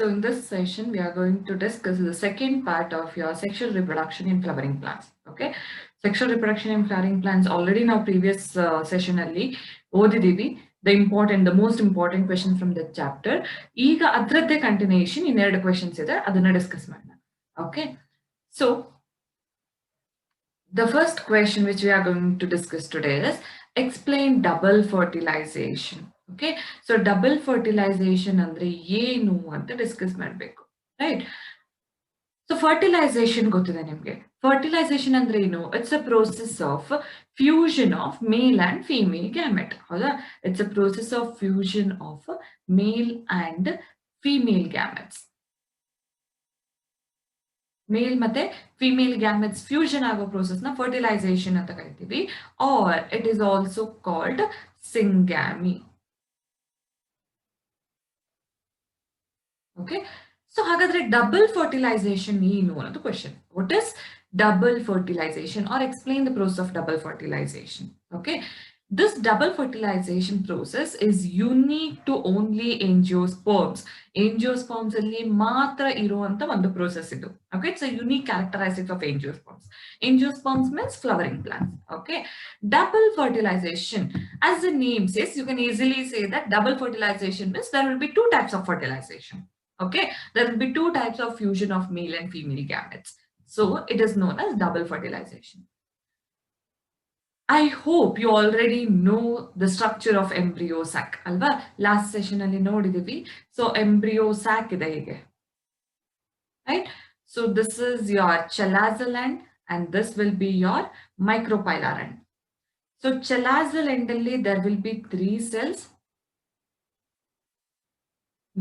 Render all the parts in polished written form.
So in this session, we are going to discuss the second part of your sexual reproduction in flowering plants. Okay, sexual reproduction in flowering plants already now previous session alli ಓದಿದೀವಿ. The most important question from the chapter. ಈಗ ಅದರದ್ದೇ continuation ಇನ್ನೆರಡು questions ಇದೆ, ಅದನ್ನ discuss ಮಾಡೋಣ. Okay, so the first question which we are going to discuss today is explain double fertilization. Okay, so double fertilization andre ಏನು ಅಂತ discuss ಮಾಡಬೇಕು, right? So fertilisation ಗೊತ್ತಿದೆ ನಿಮಗೆ. ಫರ್ಟಿಲೈಸೇಷನ್ ಅಂದ್ರೆ ಏನು? It's a process of fusion of male and female gamete. ಹೌದಾ? It's a process of fusion of male and female gametes. Male ಮತ್ತೆ female gametes fusion ಆಗೋ ಪ್ರೋಸೆಸ್ ನ ಫರ್ಟಿಲೈಸೇಷನ್ ಅಂತ ಕರಿತೀವಿ, or it is also called syngamy. Okay, so ಹಾಗಾದ್ರೆ double fertilisation ಏನು ಅನ್ನೋದು question. What is double fertilization, or explain the process of double fertilization? Okay, this double fertilization process is unique to only angiosperms. Angiosperms alli matra iruanta ಒಂದು process ಇದು. Okay, it's a unique characteristic of angiosperms. Angiosperms means flowering plants. Okay, double fertilization, as the name says, you can easily say that double fertilization means there will be two types of fertilization. Okay, there will be two types of fusion of male and female gametes. So it is known as double fertilization. I hope you already know the structure of embryo sac. Alva, last session alli nodidivi. So embryo sac ide hige. Right? So this is your chalazal end and this will be your micropylar end. So chalazal end alli there will be 3 cells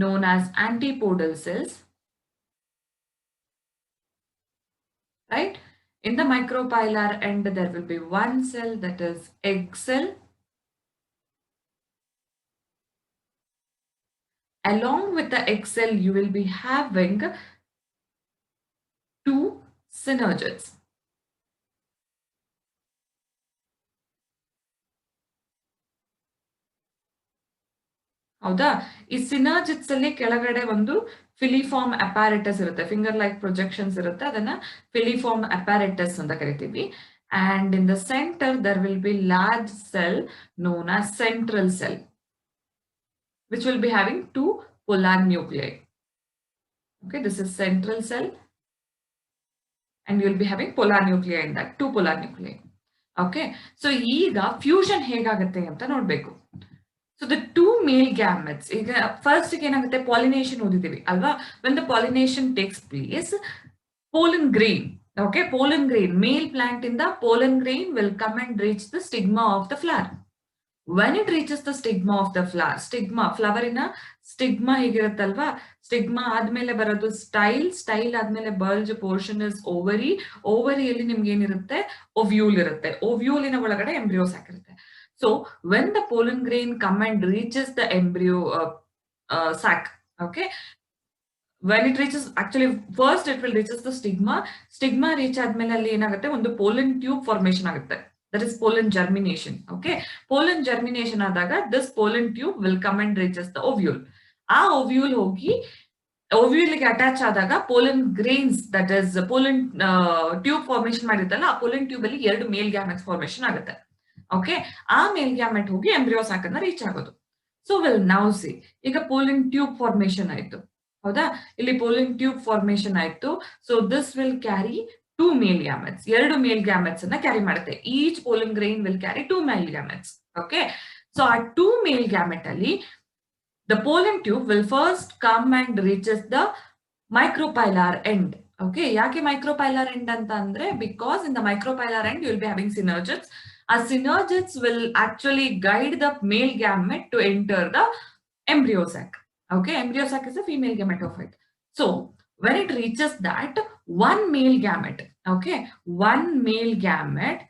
known as antipodal cells. Right? In the micropylar end, there will be one cell, that is egg cell. Along with the egg cell, you will be having 2 synergids. ಹೌದಾ? ಈ ಸಿನರ್ಜಿಡ್ಸ್ ಅಲ್ಲಿ ಕೆಳಗಡೆ ಒಂದು ಫಿಲಿಫಾರ್ಮ್ ಅಪಾರೆಟಸ್ ಇರುತ್ತೆ, finger like projections ಇರುತ್ತೆ, ಅದನ್ನ ಫಿಲಿಫಾರ್ಮ್ ಅಪಾರೆಟಸ್ ಅಂತ ಕರಿತೀವಿ. And in the center there will be large cell known as central cell, which will be having 2 polar nuclei. Okay, this is central cell and you will be having polar nuclei in that, 2 polar nuclei. Okay, so ಈಗ fusion ಹೇಗಾಗುತ್ತೆ ಅಂತ ನೋಡ್ಬೇಕು. So the 2 male gametes, first ಏನಾಗುತ್ತೆ, pollination ಓದಿದ್ದೀವಿ ಅಲ್ವಾ? When the pollination takes place, pollen grain, okay, pollen grain, male plant in the pollen grain will come and reach the stigma of the flower. When it reaches the stigma of the flower, flower ina stigma ಹೇಗಿರುತ್ತಲ್ವಾ, stigma ಆದ್ಮೇಲೆ ಬರೋದು style ಆದ್ಮೇಲೆ bulge portion is ovary, ಓವರಿಯಲ್ಲಿ ನಿಮ್ಗೆ ಏನಿರುತ್ತೆ, ovule ಇರುತ್ತೆ, ಓವ್ಯೂಲಿನ ಒಳಗಡೆ ಎಂಬ್ರಿಯೋ ಸ್ಯಾಕ್ ಇರುತ್ತೆ. So when the pollen grain come and reaches the embryo sac, okay, when it reaches, actually first it will reaches the stigma reach ಆದ್ಮೇಲೆ ಅಲ್ಲಿ ಏನಾಗುತ್ತೆ, ಒಂದು pollen tube formation ಆಗುತ್ತೆ, that is pollen germination. Okay, pollen germination ಆದಾಗ this pollen tube will come and reaches the ovule. ಆ ovule ಹೋಗಿ ovule ಗೆ attach ಆದಾಗ pollen grains, that is pollen tube formation ಮಾಡಿರುತ್ತಲ್ಲ, ಆ pollen tube ಅಲ್ಲಿ 2 male gametes formation ಆಗುತ್ತೆ. Okay, ಆ ಮೇಲ್ ಗ್ಯಾಮೆಟ್ ಹೋಗಿ ಎಂಬ್ರಿಯೋ ಸ್ಯಾಕ್ ಅನ್ನ ರೀಚ್ ಆಗೋದು. ಸೊ ವಿಲ್ ನೌ ಸಿ, ಈಗ ಪೋಲಿನ್ ಟ್ಯೂಬ್ ಫಾರ್ಮೇಶನ್ ಆಯ್ತು, ಹೌದಾ? ಇಲ್ಲಿ ಪೋಲಿನ್ ಟ್ಯೂಬ್ ಫಾರ್ಮೇಶನ್ ಆಯ್ತು. So this will carry 2 male gametes, 2 male gametes ಅನ್ನ ಕ್ಯಾರಿ ಮಾಡುತ್ತೆ. Each pollen grain will carry 2 male gametes. Okay, so ಆ 2 ಮೇಲ್ ಗ್ಯಾಮೆಟ್ ಅಲ್ಲಿ the pollen tube will first come and reaches the micropylar end. Okay, ಯಾಕೆ micropylar end ಅಂತ ಅಂದ್ರೆ, because in the micropylar end you will be having synergids. A synergids will actually guide the male gamete to enter the embryo sac. Okay, embryo sac is a female gametophyte. So when it reaches that, one male gamete, okay, one male gamete,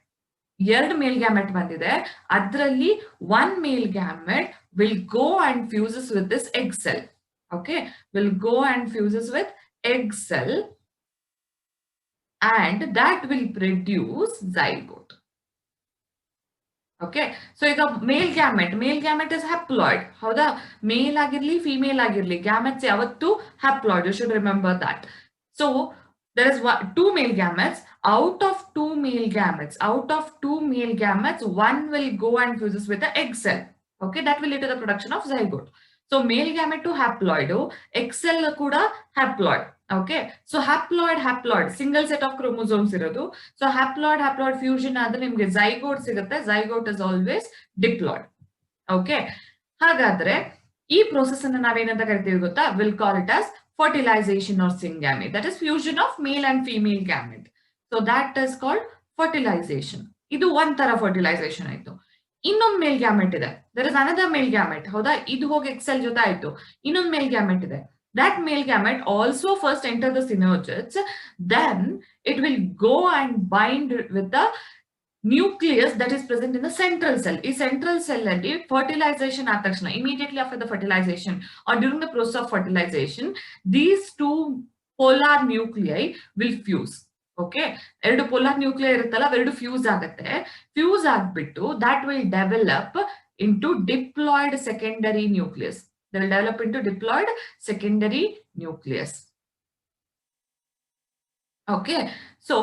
2 male gamete bandide, adralli one male gamete will go and fuses with this egg cell. Okay, will go and fuses with egg cell, and that will produce zygote. Okay, so ಈಗ ಮೇಲ್ gamete is haploid. ಹೌದಾ, ಮೇಲ್ ಆಗಿರ್ಲಿ female ಆಗಿರ್ಲಿ gametes ಯಾವತ್ತು haploid. You should remember that. So there is two male gametes. Out of two male gametes, one will go and fuses with the egg cell. Okay, that will lead to the production of zygote. So male gamete to haploid, egg cell kuda haploid. Okay, so haploid single set of chromosomes irodu. So haploid fusion adre nimge zygote sigutte. Zygote is always diploid. Okay, ಹಾಗಾದ್ರೆ ಈ process ಅನ್ನು ನಾವೇನಂತ ಕರಿತೀವಿ ಗೊತ್ತಾ? We'll call it as fertilization or syngamy. That is fusion of male and female gamete. So that is called fertilization. ಇದು ಒಂಥರ fertilization ಆಯ್ತು. ಇನ್ನೊಂದು ಮೇಲ್ ಗ್ಯಾಮೆಟ್ ಇದೆ. there is another male gamete. ಹೌದಾ, ಇದು ಹೋಗಿ ಎಕ್ಸೆಲ್ ಜೊತೆ ಆಯ್ತು. ಇನ್ನೊಂದು ಮೇಲ್ ಗ್ಯಾಮೆಟ್ ಇದೆ. that male gamete also first enter the synergids, then it will go and bind with the nucleus that is present in the central cell. ಈ central cell ಅಲ್ಲಿ fertilization ಆದ ತಕ್ಷಣ, immediately after the fertilization or during the process of fertilization, these two polar nuclei will fuse. Okay, ಎರಡು polar nuclear ಇರುತ್ತಲ್ಲ, ಅವೆರಡು fuse ಆಗುತ್ತೆ. Fuse ಆಗ್ಬಿಟ್ಟು that will develop into diploid secondary nucleus. They will develop into diploid secondary nucleus. Okay, so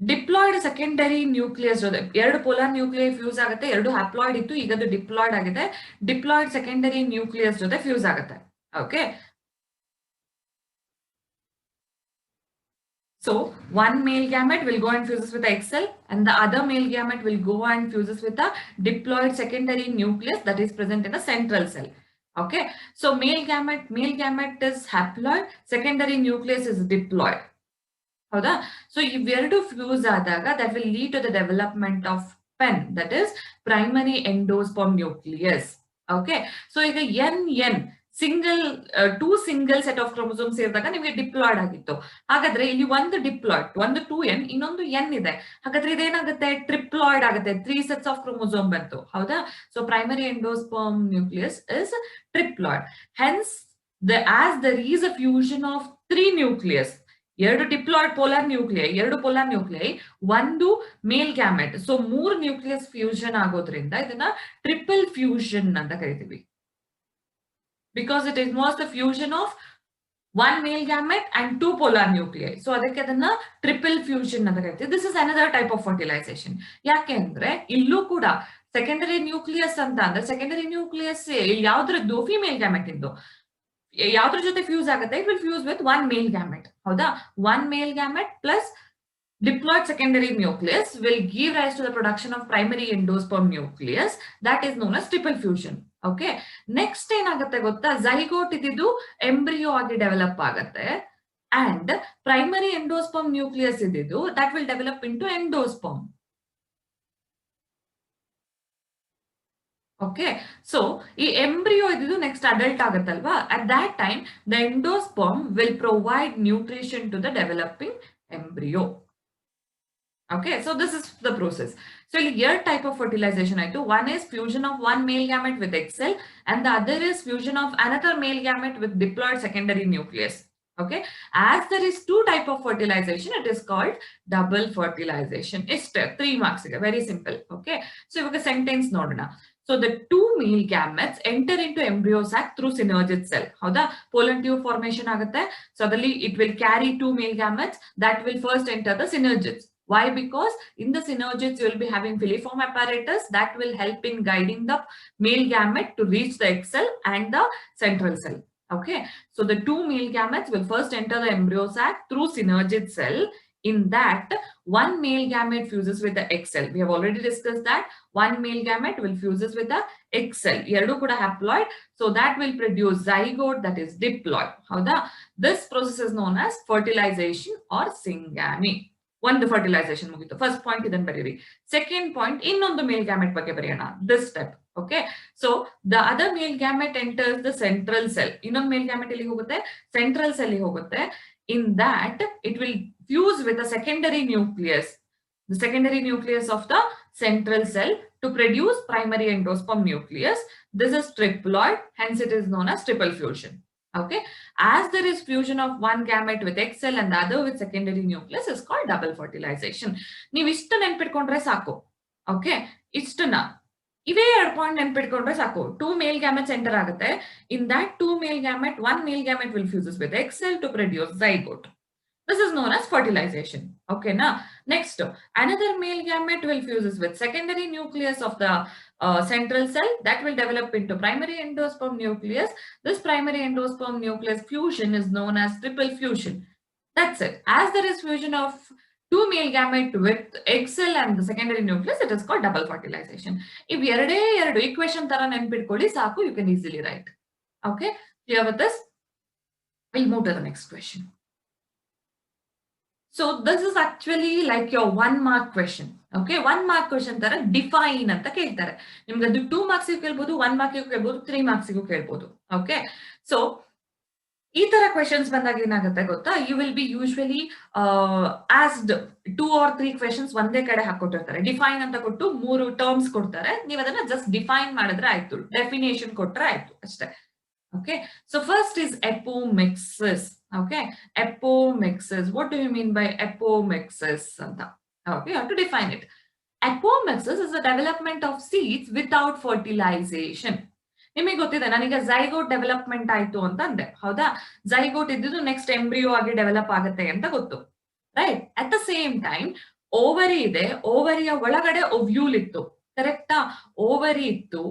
diploid secondary nucleus ಜೊತೆ ಎರಡು polar nuclei fuse ಆಗುತ್ತೆ. ಎರಡು haploid ಇತ್ತು, ಈಗ ಅದು ಡಿಪ್ಲಾಯ್ಡ್ ಆಗಿದೆ. ಡಿಪ್ಲಾಯ್ಡ್ ಸೆಕೆಂಡರಿ ನ್ಯೂಕ್ಲಿಯಸ್ ಜೊತೆ ಫ್ಯೂಸ್ ಆಗುತ್ತೆ. Okay, so one male gamete will go and fuses with the egg cell, and the other male gamete will go and fuses with the diploid secondary nucleus that is present in the central cell. Okay, so male gamete is haploid, secondary nucleus is diploid. ಹೌದಾ, so ಇವೆರಡು fuse ಆದಾಗ that will lead to the development of PEN, that is primary endosperm nucleus. Okay, so ಈಗ n two single set of chromosomes ಸೇರಿದಾಗ ನಿಮಗೆ diploid ಆಗಿತ್ತು. ಹಾಗಾದ್ರೆ ಇಲ್ಲಿ ಒಂದು ಡಿಪ್ಲಾಯ್ಡ್, ಒಂದು 2n, ಇನ್ನೊಂದು n ಇದೆ. ಹಾಗಾದ್ರೆ ಇದೇನಾಗುತ್ತೆ? ಟ್ರಿಪ್ಲಾಯ್ಡ್ ಆಗುತ್ತೆ. 3 sets of chromosome ಬಂತು. ಹೌದಾ, so primary endosperm nucleus is triploid. Hence, as there is a fusion of 3 nucleus, ಎರಡು ಡಿಪ್ಲಾಯ್ಡ್ ಪೋಲಾರ್ ನ್ಯೂಕ್ಲಿಯೈ, ಒಂದು male gamete, so 3 nucleus fusion ಆಗೋದ್ರಿಂದ ಇದನ್ನ ಟ್ರಿಪಲ್ ಫ್ಯೂಷನ್ ಅಂತ ಕರಿತೀವಿ. Because it involves the fusion of 1 male gamete and 2 polar nuclei. So ಅದಕ್ಕೆ ಅದನ್ನ triple fusion ಅಂತ ಕರಿತೀವಿ. This is another type of fertilization. ಯಾಕೆ ಅಂದ್ರೆ ಇಲ್ಲೂ ಕೂಡ ಸೆಕೆಂಡರಿ ನ್ಯೂಕ್ಲಿಯಸ್ ಅಂತ ಅಂದ್ರೆ ಸೆಕೆಂಡರಿ ನ್ಯೂಕ್ಲಿಯಸ್ ಯಾವ್ದ್ರದ್ದು? ಫಿಮೇಲ್ ಗ್ಯಾಮೆಟ್ ಇಂದು. ಯಾವ್ದ್ರ ಜೊತೆ ಫ್ಯೂಸ್ ಆಗುತ್ತೆ? It will fuse with 1 male gamete. ಹೌದಾ, 1 male gamete plus diploid secondary nucleus will give rise to the production of primary endosperm nucleus, that is known as triple fusion. Okay, next ಏನಾಗುತ್ತೆ ಗೊತ್ತಾ? zygote ಇದ್ದಿದ್ದು embryo ಆಗಿ develop ಆಗುತ್ತೆ, and primary endosperm nucleus ಇದ್ದಿದ್ದು that will develop into endosperm. Okay, so ಈ embryo ಇದ್ದಿದ್ದು next adult ಆಗುತ್ತಲ್ವಾ? at that time the endosperm will provide nutrition to the developing embryo. Okay, so this is the process. So here type of fertilization ಆಯ್ತು. One is fusion of 1 male gamete with egg cell, and the other is fusion of another male gamete with diploid secondary nucleus. Okay, as there is 2 type of fertilization, it is called double fertilization. It's 3 marks. Very simple. Okay, so ivaga sentence nodona. So the 2 male gametes enter into embryo sac through synergid cell. ಹೌದಾ, pollen tube formation ಆಗುತ್ತೆ. Suddenly it will carry 2 male gametes that will first enter the synergids. Why? Because in the synergids you will be having filiform apparatus that will help in guiding the male gamete to reach the egg cell and the central cell. Okay, so the 2 male gametes will first enter the embryo sac through synergid cell. In that, 1 male gamete fuses with the egg cell. We have already discussed that 1 male gamete will fuses with the egg cell. Eradu kuda haploid, so that will produce zygote, that is diploid. Howda, this process is known as fertilization or syngamy. ಒಂದು fertilization ಮುಗಿತು. First point ಇದನ್ನ ಬರೀರಿ. Second point ಇನ್ನೊಂದು male gamete ಬಗ್ಗೆ ಬರೆಯೋಣ. This step. Okay, so the other male gamete enters the central cell. ಇನ್ನೊಂದು male gamete ಎಲ್ಲಿಗೆ ಹೋಗುತ್ತೆ? ಸೆಂಟ್ರಲ್ ಸೆಲ್ ಹೋಗುತ್ತೆ. In that it will fuse with the secondary nucleus, the secondary nucleus of the central cell to produce primary endosperm nucleus. This is triploid, hence it is known as triple fusion. Okay, as there is fusion of 1 gamete with egg cell and the other with secondary nucleus is called double fertilization. ನೀವು ಇಷ್ಟು ನೆನಪಿಟ್ಕೊಂಡ್ರೆ ಸಾಕು. Okay, ಇಷ್ಟನ್ನ ಇವೇ 2 point ನೆನ್ಪಿಟ್ಕೊಂಡ್ರೆ ಸಾಕು. 2 male gametes enter ಆಗುತ್ತೆ. In that 2 male gamete, 1 male gamete will fuses with egg cell to produce zygote. This is known as fertilization. Okay, now next, another male gamete will fuses with secondary nucleus of the central cell that will develop into primary endosperm nucleus. This primary endosperm nucleus fusion is known as triple fusion. That's it. As there is fusion of 2 male gamete with egg cell and the secondary nucleus, it is called double fertilization. If ಎರಡೇ ಎರಡು equation ತರ ನೆನ್ಪಿಟ್ಕೊಳ್ಳಿ ಸಾಕು, you can easily write. Okay, clear with this? We'll move to the next question. So this is actually like your 1 mark question. Okay, 1 mark question ತರ define ಅಂತ ಕೇಳ್ತಾರೆ. ನಿಮ್ಗೆ ಅದು 2 marks ಕೇಳ್ಬೋದು, 1 mark ಕೇಳ್ಬೋದು, 3 marks ಕೇಳ್ಬೋದು. Okay, so ಈ ತರ ಕ್ವೆಶನ್ಸ್ ಬಂದಾಗ ಏನಾಗುತ್ತೆ ಗೊತ್ತಾ, you will be usually asked 2 or 3 questions ಒಂದೇ ಕಡೆ ಹಾಕೊಟ್ಟಿರ್ತಾರೆ. ಡಿಫೈನ್ ಅಂತ ಕೊಟ್ಟು 3 ಟರ್ಮ್ಸ್ ಕೊಡ್ತಾರೆ, ನೀವು ಅದನ್ನ ಜಸ್ಟ್ ಡಿಫೈನ್ ಮಾಡಿದ್ರೆ ಆಯ್ತು, ಡೆಫಿನೇಷನ್ ಕೊಟ್ರೆ ಆಯ್ತು ಅಷ್ಟೇ. Okay, so first is epomixes. Okay, epomixes. What do you mean by epomixes? Okay, you have to define it. Epomixes is the development of seeds without fertilization. ನಿಮಗೆ ಗೊತ್ತಿದೆ, ನನಗೆ ಝೈಗೋಟ್ ಡೆವಲಪ್ಮೆಂಟ್ ಆಯ್ತು ಅಂತ ಅಂದೆ, ಹೌದಾ? ಝೈಗೋಟ್ ಇದ್ದಿದ್ದು ನೆಕ್ಸ್ಟ್ ಎಂಬ್ರಿಯೋ ಆಗಿ develop ಆಗುತ್ತೆ ಅಂತ ಗೊತ್ತು, right? At the same time ovary ಇದೆ, ಓವರಿಯ ಒಳಗಡೆ ಒವ್ಯೂಲ್ ಇತ್ತು, ಕರೆಕ್ಟಾ? ಓವರಿ ಇತ್ತು,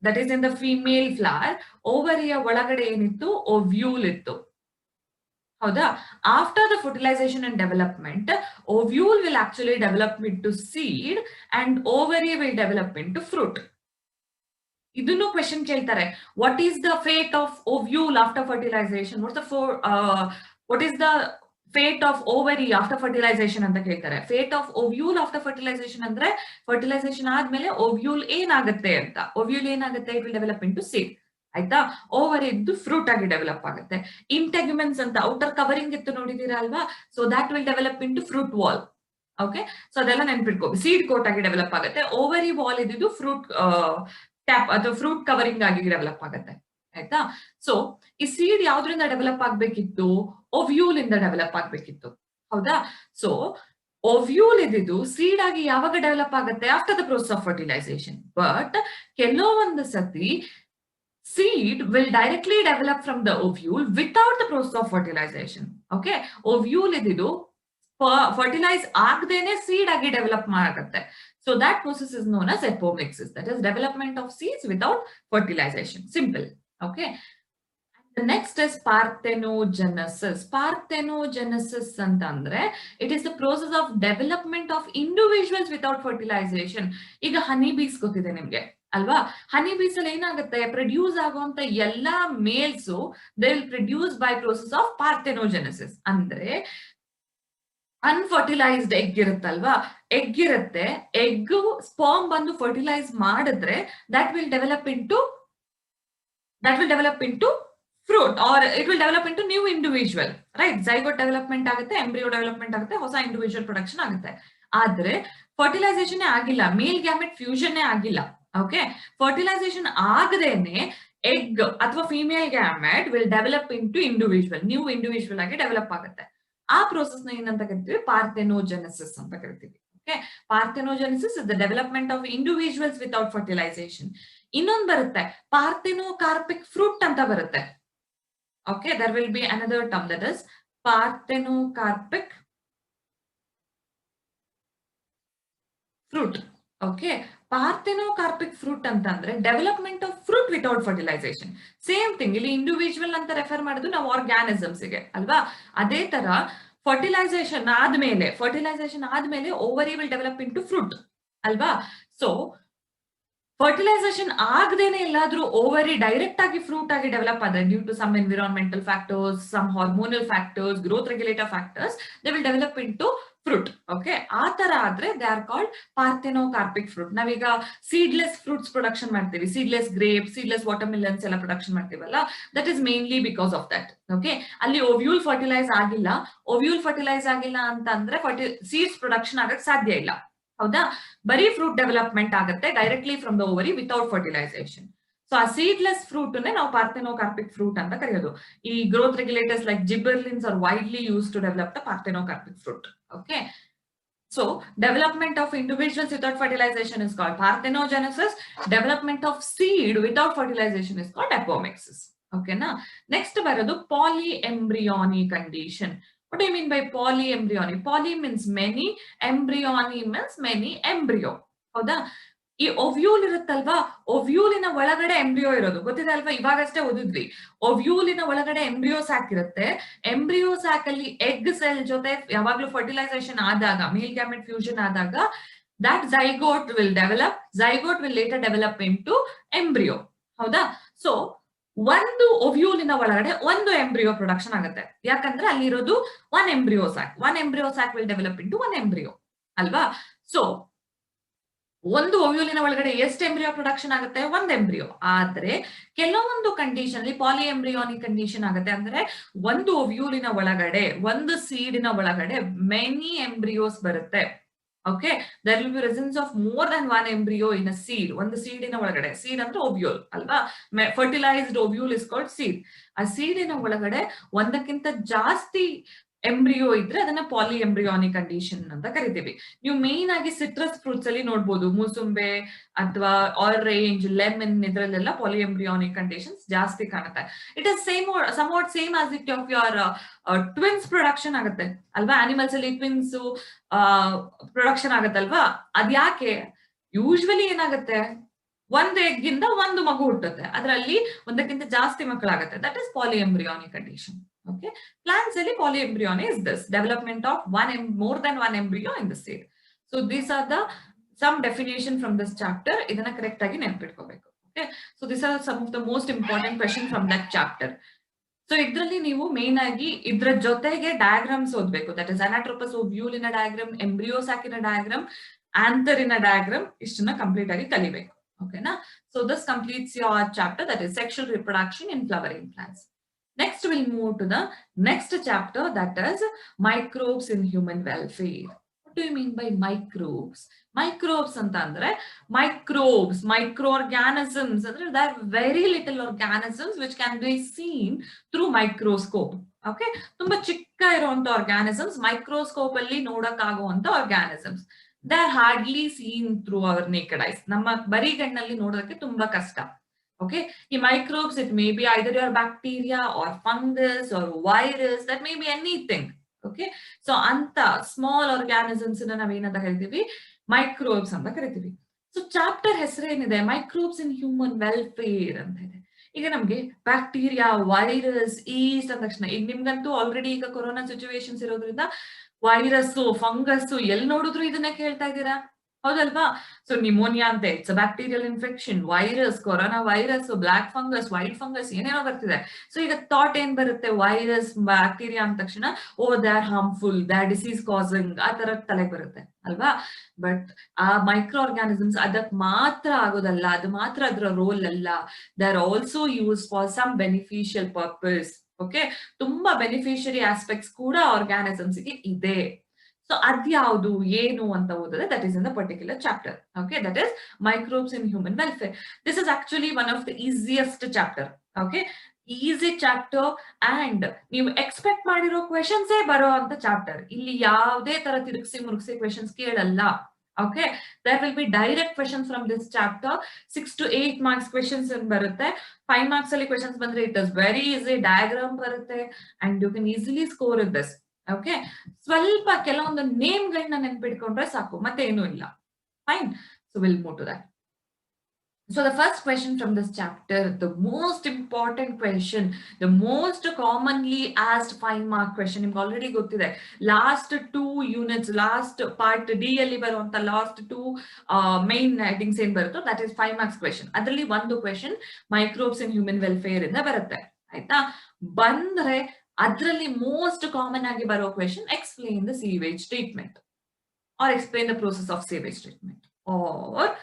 that is in the female flower. ಓವರಿಯ ಒಳಗಡೆ ಏನಿತ್ತು? ಒವ್ಯೂಲ್ ಇತ್ತು, ಹೌದಾ? After the fertilization and development, ovule will actually develop into seed and ovary will develop into fruit. ಇದನ್ನು ಕ್ವೆಶನ್ ಕೇಳ್ತಾರೆ, what is the fate of ovule after fertilization, what is the fate of ovary after fertilization ಅಂತ ಕೇಳ್ತಾರೆ. Fate of ovule after fertilisation ಅಂದ್ರೆ fertilisation ಆದ್ಮೇಲೆ ovule ಏನಾಗುತ್ತೆ ಅಂತ. Ovule ಏನಾಗುತ್ತೆ? It will develop into seed, ಆಯ್ತಾ? ಓವರಿ ಇದ್ದು ಫ್ರೂಟ್ ಆಗಿ ಡೆವಲಪ್ ಆಗುತ್ತೆ. ಇಂಟೆಗ್ಯುಮೆಂಟ್ಸ್ ಅಂತ ಔಟರ್ ಕವರಿಂಗ್ ಇತ್ತು, ನೋಡಿದೀರಾ ಅಲ್ವಾ? So that will develop into fruit wall. Okay, so ಅದೆಲ್ಲ ನೆನ್ಪಿಟ್ಕೋ. ಸೀಡ್ ಕೋಟ್ ಆಗಿ ಡೆವಲಪ್ ಆಗುತ್ತೆ. ಓವರಿ ವಾಲ್ ಇದ್ದು ಫ್ರೂಟ್ ಕ್ಯಾಪ್ ಅಥವಾ ಫ್ರೂಟ್ ಕವರಿಂಗ್ ಆಗಿ ಡೆವಲಪ್ ಆಗುತ್ತೆ, ಆಯ್ತಾ? ಸೊ ಈ ಸೀಡ್ ಯಾವ್ದ್ರಿಂದ ಡೆವಲಪ್ ಆಗ್ಬೇಕಿತ್ತು? ಓವ್ಯೂಲ್ ಇಂದ ಡೆವಲಪ್ ಆಗ್ಬೇಕಿತ್ತು, ಹೌದಾ? ಸೊ ಓವ್ಯೂಲ್ ಇದ್ದು ಸೀಡ್ ಆಗಿ ಯಾವಾಗ ಡೆವಲಪ್ ಆಗುತ್ತೆ? After the process of fertilization. But ಕೆಲವೊಂದು ಸತಿ seed will directly develop from the ovule without the process of fertilization. Okay, ovule ididu fertilize agdene seed agi develop ಮಾಡುತ್ತೆ. So that process is known as epomixes, that is development of seeds without fertilization. Simple. Okay, the next is parthenogenesis. Parthenogenesis ಅಂತಂದ್ರೆ it is the process of development of individuals without fertilization. ಈಗ ಹನಿ ಬೀಸ್ ಗೊತ್ತಿದೆ ನಿಮ್ಗೆ ಅಲ್ವಾ? ಹನಿ ಬೀಸ್ ಅಲ್ಲಿ ಏನಾಗುತ್ತೆ? Produce ಆಗುವಂತ ಎಲ್ಲಾ males they will produce by process of parthenogenesis. ಅಂದ್ರೆ ಅನ್ಫರ್ಟಿಲೈಸ್ಡ್ ಎಗ್ ಇರುತ್ತಲ್ವಾ, ಎಗ್ ಇರುತ್ತೆ, ಎಗ್ ಸ್ಪರ್ಮ್ ಬಂದು ಫರ್ಟಿಲೈಸ್ ಮಾಡಿದ್ರೆ that will develop into fruit or it will develop into new individual, right? Zygote development ಆಗುತ್ತೆ, ಎಂಬ್ರಿಯೋ ಡೆವಲಪ್ಮೆಂಟ್ ಆಗುತ್ತೆ, ಹೊಸ individual production ಆಗುತ್ತೆ. ಆದ್ರೆ ಫರ್ಟಿಲೈಸೇಷನ್ ಆಗಿಲ್ಲ, ಮೇಲ್ ಗ್ಯಾಮೆಟ್ ಫ್ಯೂಷನ್ ಆಗಿಲ್ಲ. ಓಕೆ, ಫರ್ಟಿಲೈಸೇಷನ್ ಆಗದೇನೆ ಎಗ್ ಅಥವಾ female gamete will develop into individual, new individual ಆಗಿ ಡೆವಲಪ್ ಆಗುತ್ತೆ. ಆ ಪ್ರೋಸೆಸ್ ನ ಏನಂತ ಕರಿತೀವಿ? ಪಾರ್ಥೆನೋಜೆನೆಸಿಸ್ ಅಂತ ಕರಿತೀವಿ. Okay, parthenogenesis is the development of individuals without fertilization. ಇನ್ನೊಂದು ಬರುತ್ತೆ ಪಾರ್ಥೆನೋಕಾರ್ಪಿಕ್ ಫ್ರೂಟ್ ಅಂತ ಬರುತ್ತೆ. Okay, there will be another term, that is parthenocarpic fruit. Okay, parthenocarpic fruit ಅಂತಂದ್ರೆ development of fruit without fertilization. Same thing, ಇಲ್ಲಿ individual ಅಂತ refer ಮಾಡೋದು ನಾವು organisms ಗೆ ಅಲ್ವಾ? ಅದೇ ತರ ಫರ್ಟಿಲೈಸೇಷನ್ ಆದ್ಮೇಲೆ ovary will develop into fruit ಅಲ್ವಾ? ಸೊ ಫರ್ಟಿಲೈಸೇಷನ್ ಆಗದೇನೆ ಎಲ್ಲಾದ್ರೂ ಓವರಿ ಡೈರೆಕ್ಟ್ ಆಗಿ ಫ್ರೂಟ್ ಆಗಿ ಡೆವಲಪ್ ಆದ್ರೆ due to some environmental factors, some hormonal factors, growth regulator factors, they will develop into fruit. Okay, ಆ ತರ ಆದ್ರೆ they are called parthenocarpic fruit. ನಾವೀಗ ಸೀಡ್ಲೆಸ್ ಫ್ರೂಟ್ಸ್ ಪ್ರೊಡಕ್ಷನ್ ಮಾಡ್ತೀವಿ, seedless grape, seedless watermelons ಎಲ್ಲ production ಮಾಡ್ತೀವಲ್ಲ, that is mainly because of that. Okay, ಅಲ್ಲಿ ovule fertilize ಆಗಿಲ್ಲ ಅಂತ ಅಂದ್ರೆ ಸೀಡ್ಸ್ ಪ್ರೊಡಕ್ಷನ್ ಆಗಕ್ ಸಾಧ್ಯ ಇಲ್ಲ, ಹೌದಾ? ಬರೀ ಫ್ರೂಟ್ ಡೆವಲಪ್ಮೆಂಟ್ ಆಗುತ್ತೆ directly from the ovary without fertilization. So ಆ ಸೀಡ್ಲೆಸ್ ಫ್ರೂಟ್ ನಾವು ಪಾರ್ಥೆನೋಕಾರ್ಪಿಕ್ ಫ್ರೂಟ್ ಅಂತ ಕರೆಯೋದು. ಈ growth regulators like gibberellins are widely use to develop the parthenocarpic fruit. Okay, So development of individuals without fertilization is called parthenogenesis. Development of seed without fertilization is called epomixes. Okay na? Next barodu polyembryony condition. What do you mean by polyembryony? Poly means many, embryony means many embryo. ಹೌದಾ? ಈ ಒವ್ಯೂಲ್ ಇರುತ್ತಲ್ವಾ, ಒವ್ಯೂಲಿನ ಒಳಗಡೆ embryo ಇರೋದು ಗೊತ್ತಿದೆ ಅಲ್ವಾ, ಇವಾಗಷ್ಟೇ ಓದಿದ್ವಿ. ಒವ್ಯೂಲಿನ ಒಳಗಡೆ ಎಂಬ್ರಿಯೋ ಸ್ಯಾಕ್ ಇರುತ್ತೆ. ಎಂಬ್ರಿಯೋ ಸ್ಯಾಕ್ ಅಲ್ಲಿ ಎಗ್ ಸೆಲ್ ಜೊತೆ ಯಾವಾಗ್ಲೂ ಫರ್ಟಿಲೈಸೇಷನ್ ಆದಾಗ, ಮೇಲ್ ಗ್ಯಾಮೆಟ್ ಫ್ಯೂಷನ್ ಆದಾಗ, that zygote will develop. Zygote will later develop into embryo. ಹೌದಾ? ಸೊ ಒಂದು ಒವ್ಯೂಲಿನ ಒಳಗಡೆ ಒಂದು ಎಂಬ್ರಿಯೋ ಪ್ರೊಡಕ್ಷನ್ ಆಗುತ್ತೆ. ಯಾಕಂದ್ರೆ ಅಲ್ಲಿರೋದು one embryo sac. One embryo sac will develop into one embryo ಅಲ್ವಾ? ಸೊ ಒಂದು ಒವ್ಯೂಲಿನ ಒಳಗಡೆ ಎಷ್ಟು ಎಂಬ್ರಿಯೋ ಪ್ರೊಡಕ್ಷನ್ ಆಗುತ್ತೆ? ಒಂದು ಎಂಬ್ರಿಯೋ. ಆದ್ರೆ ಕೆಲವೊಂದು ಕಂಡೀಷನ್ ಅಲ್ಲಿ ಪಾಲಿ ಎಂಬ್ರಿಯೋನಿಕ್ ಕಂಡೀಷನ್ ಆಗುತ್ತೆ. ಅಂದ್ರೆ ಒಂದು ಒವ್ಯೂಲಿನ ಒಳಗಡೆ, ಒಂದು ಸೀಡಿನ ಒಳಗಡೆ ಮೆನಿ ಎಂಬ್ರಿಯೋಸ್ ಬರುತ್ತೆ. Okay, there will be presence of more than one embryo in a seed. ಒಂದು ಸೀಡಿನ ಒಳಗಡೆ, ಸೀಡ್ ಅಂದ್ರೆ ಒವ್ಯೂಲ್ ಅಲ್ವಾ, fertilized ovule is called seed. ಆ ಸೀಡಿನ ಒಳಗಡೆ ಒಂದಕ್ಕಿಂತ ಜಾಸ್ತಿ ಎಂಬ್ರಿಯೋ ಇದ್ರೆ ಅದನ್ನ ಪಾಲಿ ಎಂಬ್ರಿಯಾನಿಕ್ ಕಂಡೀಷನ್ ಅಂತ ಕರಿತೀವಿ. ನೀವು ಮೇನ್ ಆಗಿ ಸಿಟ್ರಸ್ ಫ್ರೂಟ್ಸ್ ಅಲ್ಲಿ ನೋಡ್ಬೋದು, ಮೂಸುಂಬೆ ಅಥವಾ ಆರೆಂಜ್, ಲೆಮನ್, ಇದ್ರಲ್ಲೆಲ್ಲ ಪಾಲಿ ಎಂಬ್ರಿಯಾನಿಕ್ ಕಂಡೀಷನ್ಸ್ ಜಾಸ್ತಿ ಕಾಣುತ್ತೆ. It is somewhat same as it off your twins production ಆಗುತ್ತೆ ಅಲ್ವಾ. ಆನಿಮಲ್ಸ್ ಅಲ್ಲಿ ಟ್ವಿನ್ಸ್ ಪ್ರೊಡಕ್ಷನ್ ಆಗುತ್ತಲ್ವಾ, ಅದ್ಯಾಕೆ? ಯೂಶ್ವಲಿ ಏನಾಗುತ್ತೆ, ಒಂದು ಎಗ್ ಇಂದ ಒಂದು ಮಗು ಹುಟ್ಟುತ್ತೆ, ಅದರಲ್ಲಿ ಒಂದಕ್ಕಿಂತ ಜಾಸ್ತಿ ಮಕ್ಕಳಾಗುತ್ತೆ. That is poly embryonic condition. Okay, plants ಅಲ್ಲಿ polyembryony is this development of more than one embryo in the seed. So these are the some definition from this chapter. ಇದನ್ನ ಕರೆಕ್ಟ್ ಆಗಿ ನೆನಪಿಟ್ಕೋಬೇಕು. Okay, so these are some of the most important questions from that chapter. So ಇದರಲ್ಲಿ ನೀವು main ಆಗಿ ಇದ್ರ ಜೊತೆಗೆ diagrams ಓದ್ಬೇಕು. That is anatropous ಓವ್ಯೂಲಿನ diagram, embryo ಸ್ಯಾಕಿನ ಡಯಾಗ್ರಾಮ್, ಆಂಥರಿನ ಡಯಾಗ್ರಾಮ್, ಇಷ್ಟನ್ನ ಕಂಪ್ಲೀಟ್ ಆಗಿ ಕಲಿಬೇಕು. ಓಕೆನಾ? So this completes your chapter, that is sexual reproduction in flowering plants. Next we'll move to the next chapter, that is microbes in human welfare. What do you mean by microbes? Microbes antandre microbes, microorganisms, there are very little organisms which can be seen through microscope. Okay, tumba chikka iruvanta organisms, microscope alli nodakaguvanta organisms. They are hardly seen through our naked eyes. Namma bari gannalli nododakke tumba kasta. Okay, the microbes, it may be either your bacteria or fungus or virus, that may be anything. Okay, so anta small organisms na navenanta kariತೀವಿ, microbes anta kariತೀವಿ. So chapter ಹೆಸರು ಏನಿದೆ, microbes in human welfare ಅಂತ ಇದೆ. ಈಗ ನಮ್ಗೆ bacteria, virus, East ಅಂದ ತಕ್ಷಣ, ಈಗ ನಿಮ್ಗಂತೂ already ಈಗ ಕೊರೋನಾ ಸಿಚುವೇಶನ್ಸ್ ಇರೋದ್ರಿಂದ ವೈರಸ್, ಫಂಗಸ್ ಎಲ್ಲಿ ನೋಡಿದ್ರು ಇದನ್ನೇ ಕೇಳ್ತಾ ಇದ್ದೀರಾ, ಹೌದಲ್ವಾ? ಸೊ ನಿಮೋನಿಯಾ ಅಂತ, it's bacterial infection, virus, corona virus, block fungus, white fungus, ಏನೇನೋ ಬರ್ತಿದೆ. ಸೊ ಈಗ ಥಾಟ್ ಏನ್ ಬರುತ್ತೆ, ವೈರಸ್, ಬ್ಯಾಕ್ಟೀರಿಯಾ ಅಂದ ತಕ್ಷಣ oh they are harmful, they are disease causing, ಆ ತರ ತಲೆಗೆ ಬರುತ್ತೆ ಅಲ್ವಾ. ಬಟ್ ಆ ಮೈಕ್ರೋ ಆರ್ಗಾನಿಸಮ್ಸ್ ಅದಕ್ ಮಾತ್ರ ಆಗೋದಲ್ಲ, ಅದು ಮಾತ್ರ ಅದರ ರೋಲ್ ಅಲ್ಲ. They are also use for some beneficial purpose. Okay, ತುಂಬಾ ಬೆನಿಫಿಷಿಯರಿ ಆಸ್ಪೆಕ್ಟ್ಸ್ ಕೂಡ ಆರ್ಗಾನಿಸಮ್ಸ್ ಗೆ ಇದೆ. ಸೊ ಅದ್ಯಾವುದು ಏನು ಅಂತ ಓದಿದ್ರೆ that is in the particular chapter. Okay, that is microbes in human welfare. This is actually one of the easiest chapter. Okay, easy chapter and ನೀವು expect ಮಾಡಿರೋ ಕ್ವೆಶನ್ಸ್ ಬರೋ ಅಂತ ಚಾಪ್ಟರ್. ಇಲ್ಲಿ ಯಾವುದೇ ತರ ತಿರುಗಿಸಿ ಮುರುಗಿಸಿ ಕ್ವೆಶನ್ಸ್ ಕೇಳಲ್ಲ. Okay, there will be direct questions from this chapter. 6 to 8 marks questions ಬರುತ್ತೆ. 5 marks ಅಲ್ಲಿ questions ಬಂದ್ರೆ it is very easy, diagram ಬರುತ್ತೆ and you can easily score with this. Okay, ಸ್ವಲ್ಪ ಕೆಲವೊಂದು ನೇಮ್ ಗಳನ್ನ ನೆನ್ಪಿಟ್ಕೊಂಡ್ರೆ ಸಾಕು, ಮತ್ತೆ ಏನೂ ಇಲ್ಲ. Fine, so will move to that. So the first question from this chapter, the most important question, the most commonly asked 5-mark question, ನಿಮ್ಗೆ already ಗೊತ್ತಿದೆ. Last 2 units, last part D ಅಲ್ಲಿ ಬರುವಂತ ಲಾಸ್ಟ್ 2 ಮೈನ್ ಹೆಡಿಂಗ್ಸ್ ಏನ್ ಬರುತ್ತೋ that is 5 marks question. ಅದರಲ್ಲಿ ಒಂದು question microbes in human welfare ಇಂದ ಬರುತ್ತೆ. ಆಯ್ತಾ? ಬಂದ್ರೆ ಅದರಲ್ಲಿ ಮೋಸ್ಟ್ ಕಾಮನ್ ಆಗಿ ಬರೋ question, explain the sewage treatment or explain the process of sewage treatment. Or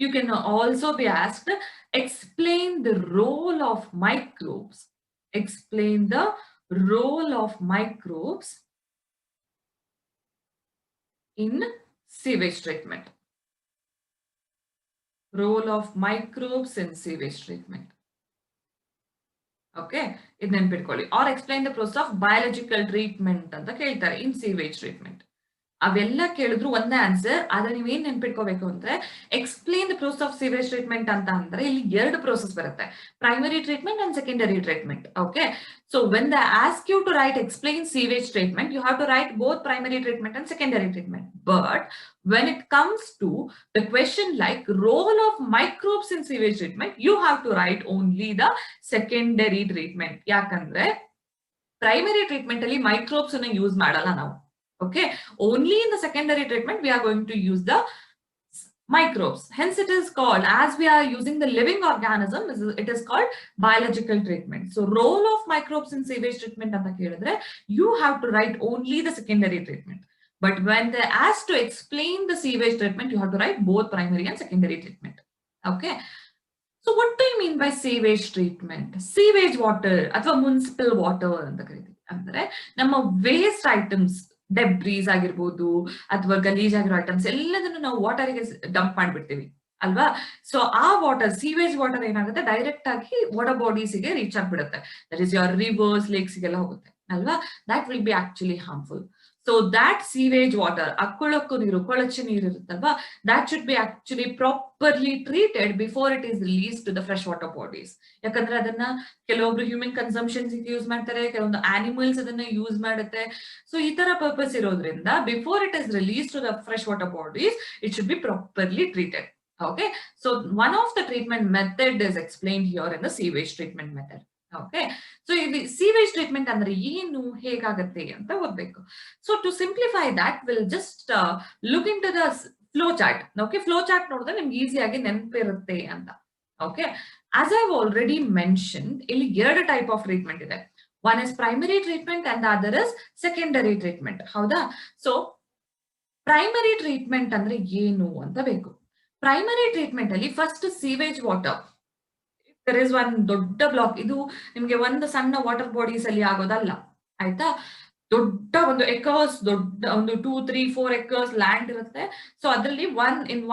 you can also be asked, explain the role of microbes. Explain the role of microbes in sewage treatment. Role of microbes in sewage treatment. Okay, ಇದು ನೆನ್ಪಿಟ್ಕೊಳ್ಳಿ. Or explain the process of biological treatment ಅಂತ ಕೇಳ್ತಾರೆ in sewage treatment. ಅವೆಲ್ಲ ಕೇಳಿದ್ರು ಒಂದೇ answer. ಆದ್ರೆ ನೀವೇನ್ ನೆನ್ಪಿಟ್ಕೋಬೇಕು ಅಂದ್ರೆ explain the process of sewage treatment ಅಂತ ಅಂದ್ರೆ ಇಲ್ಲಿ 2 ಪ್ರೋಸೆಸ್ ಬರುತ್ತೆ, primary treatment and secondary treatment. Okay, so when they ask you to write explain sewage treatment, you have to write both primary treatment and secondary treatment. But when it comes to the question like role of microbes in sewage treatment, you have to write only the secondary treatment. ಯಾಕಂದ್ರೆ primary treatment ಅಲ್ಲಿ microbes ಅನ್ನ use ಮಾಡಲ್ಲ ನಾವು. Okay, only in the secondary treatment we are going to use the microbes. Hence it is called, as we are using the living organism, it is called biological treatment. So role of microbes in sewage treatment anta kelidre, you have to write only the secondary treatment. But when they ask to explain the sewage treatment, you have to write both primary and secondary treatment. Okay, so what do you mean by sewage treatment? Sewage water ಅಥವಾ municipal water ಅಂತ ಕರಿತೀವಿ. ಅಂದ್ರೆ ನಮ್ಮ waste items, debris ಆಗಿರ್ಬೋದು ಅಥವಾ ಗಲೀಜ್ ಆಗಿರೋ items ಎಲ್ಲದನ್ನು ನಾವು ವಾಟರ್ಗೆ ಡಂಪ್ ಮಾಡ್ಬಿಡ್ತೀವಿ ಅಲ್ವಾ. ಸೊ ಆ ವಾಟರ್, ಸೀವೇಜ್ ವಾಟರ್ ಏನಾಗುತ್ತೆ, ಡೈರೆಕ್ಟ್ ಆಗಿ ವಾಟರ್ ಬಾಡೀಸ್ಗೆ ರೀಚ್ ಆಗ್ಬಿಡುತ್ತೆ. ದಟ್ ಇಸ್ ಯೋರ್ ರಿವರ್ಸ್, ಲೇಕ್ಸ್ಗೆಲ್ಲ ಹೋಗುತ್ತೆ ಅಲ್ವಾ. That will B actually harmful. So that sewage water, ಅಕ್ಕಳಕ್ಕೂ ನೀರು, ಕೊಳಚೆ ನೀರು ಇರುತ್ತಲ್ವಾ, that should be actually properly treated before it is released to the fresh water bodies. ಯಾಕಂದ್ರೆ ಅದನ್ನ ಕೆಲವೊಬ್ರು ಹ್ಯೂಮನ್ ಕನ್ಸಂಪ್ಷನ್ಸ್ ಯೂಸ್ ಮಾಡ್ತಾರೆ, ಕೆಲವೊಂದು ಆನಿಮಲ್ಸ್ ಅದನ್ನ ಯೂಸ್ ಮಾಡುತ್ತೆ. ಸೊ ಈ ತರ ಪರ್ಪಸ್ ಇರೋದ್ರಿಂದ before it is release to the fresh water bodies, it should be properly treated. Okay, so one of the treatment method is explained here in the sewage treatment method. Okay, so sewage treatment ಅಂದ್ರೆ ಏನು, ಹೇಗಾಗತ್ತೆ ಅಂತ ಓದ್ಬೇಕು. So to simplify that, we'll just look into the flow chart. Okay, flow chart ನೋಡಿದ್ರೆ ನಿಮ್ಗೆ ಈಸಿಯಾಗಿ ನೆನಪಿರುತ್ತೆ ಅಂತ. Okay, as I've already mentioned, ಇಲ್ಲಿ 2 type of treatment ಇದೆ. One is primary treatment and the other is secondary treatment. ಹೌದಾ? So primary treatment ಅಂದ್ರೆ ಏನು ಅಂತ ಬೇಕು. ಪ್ರೈಮರಿ ಟ್ರೀಟ್ಮೆಂಟ್ ಅಲ್ಲಿ first sewage water, there is one ದೊಡ್ಡ ಬ್ಲಾಕ್, ಇದು ನಿಮ್ಗೆ ಒಂದು ಸಣ್ಣ ವಾಟರ್ ಬಾಡೀಸ್ ಅಲ್ಲಿ ಆಗೋದಲ್ಲ ಆಯ್ತಾ. ದೊಡ್ಡ ಒಂದು ಎಕರ್ಸ್, ದೊಡ್ಡ ಒಂದು 2, 3, 4 ಎಕರ್ಸ್ ಲ್ಯಾಂಡ್ ಇರುತ್ತೆ. ಸೊ ಅದರಲ್ಲಿ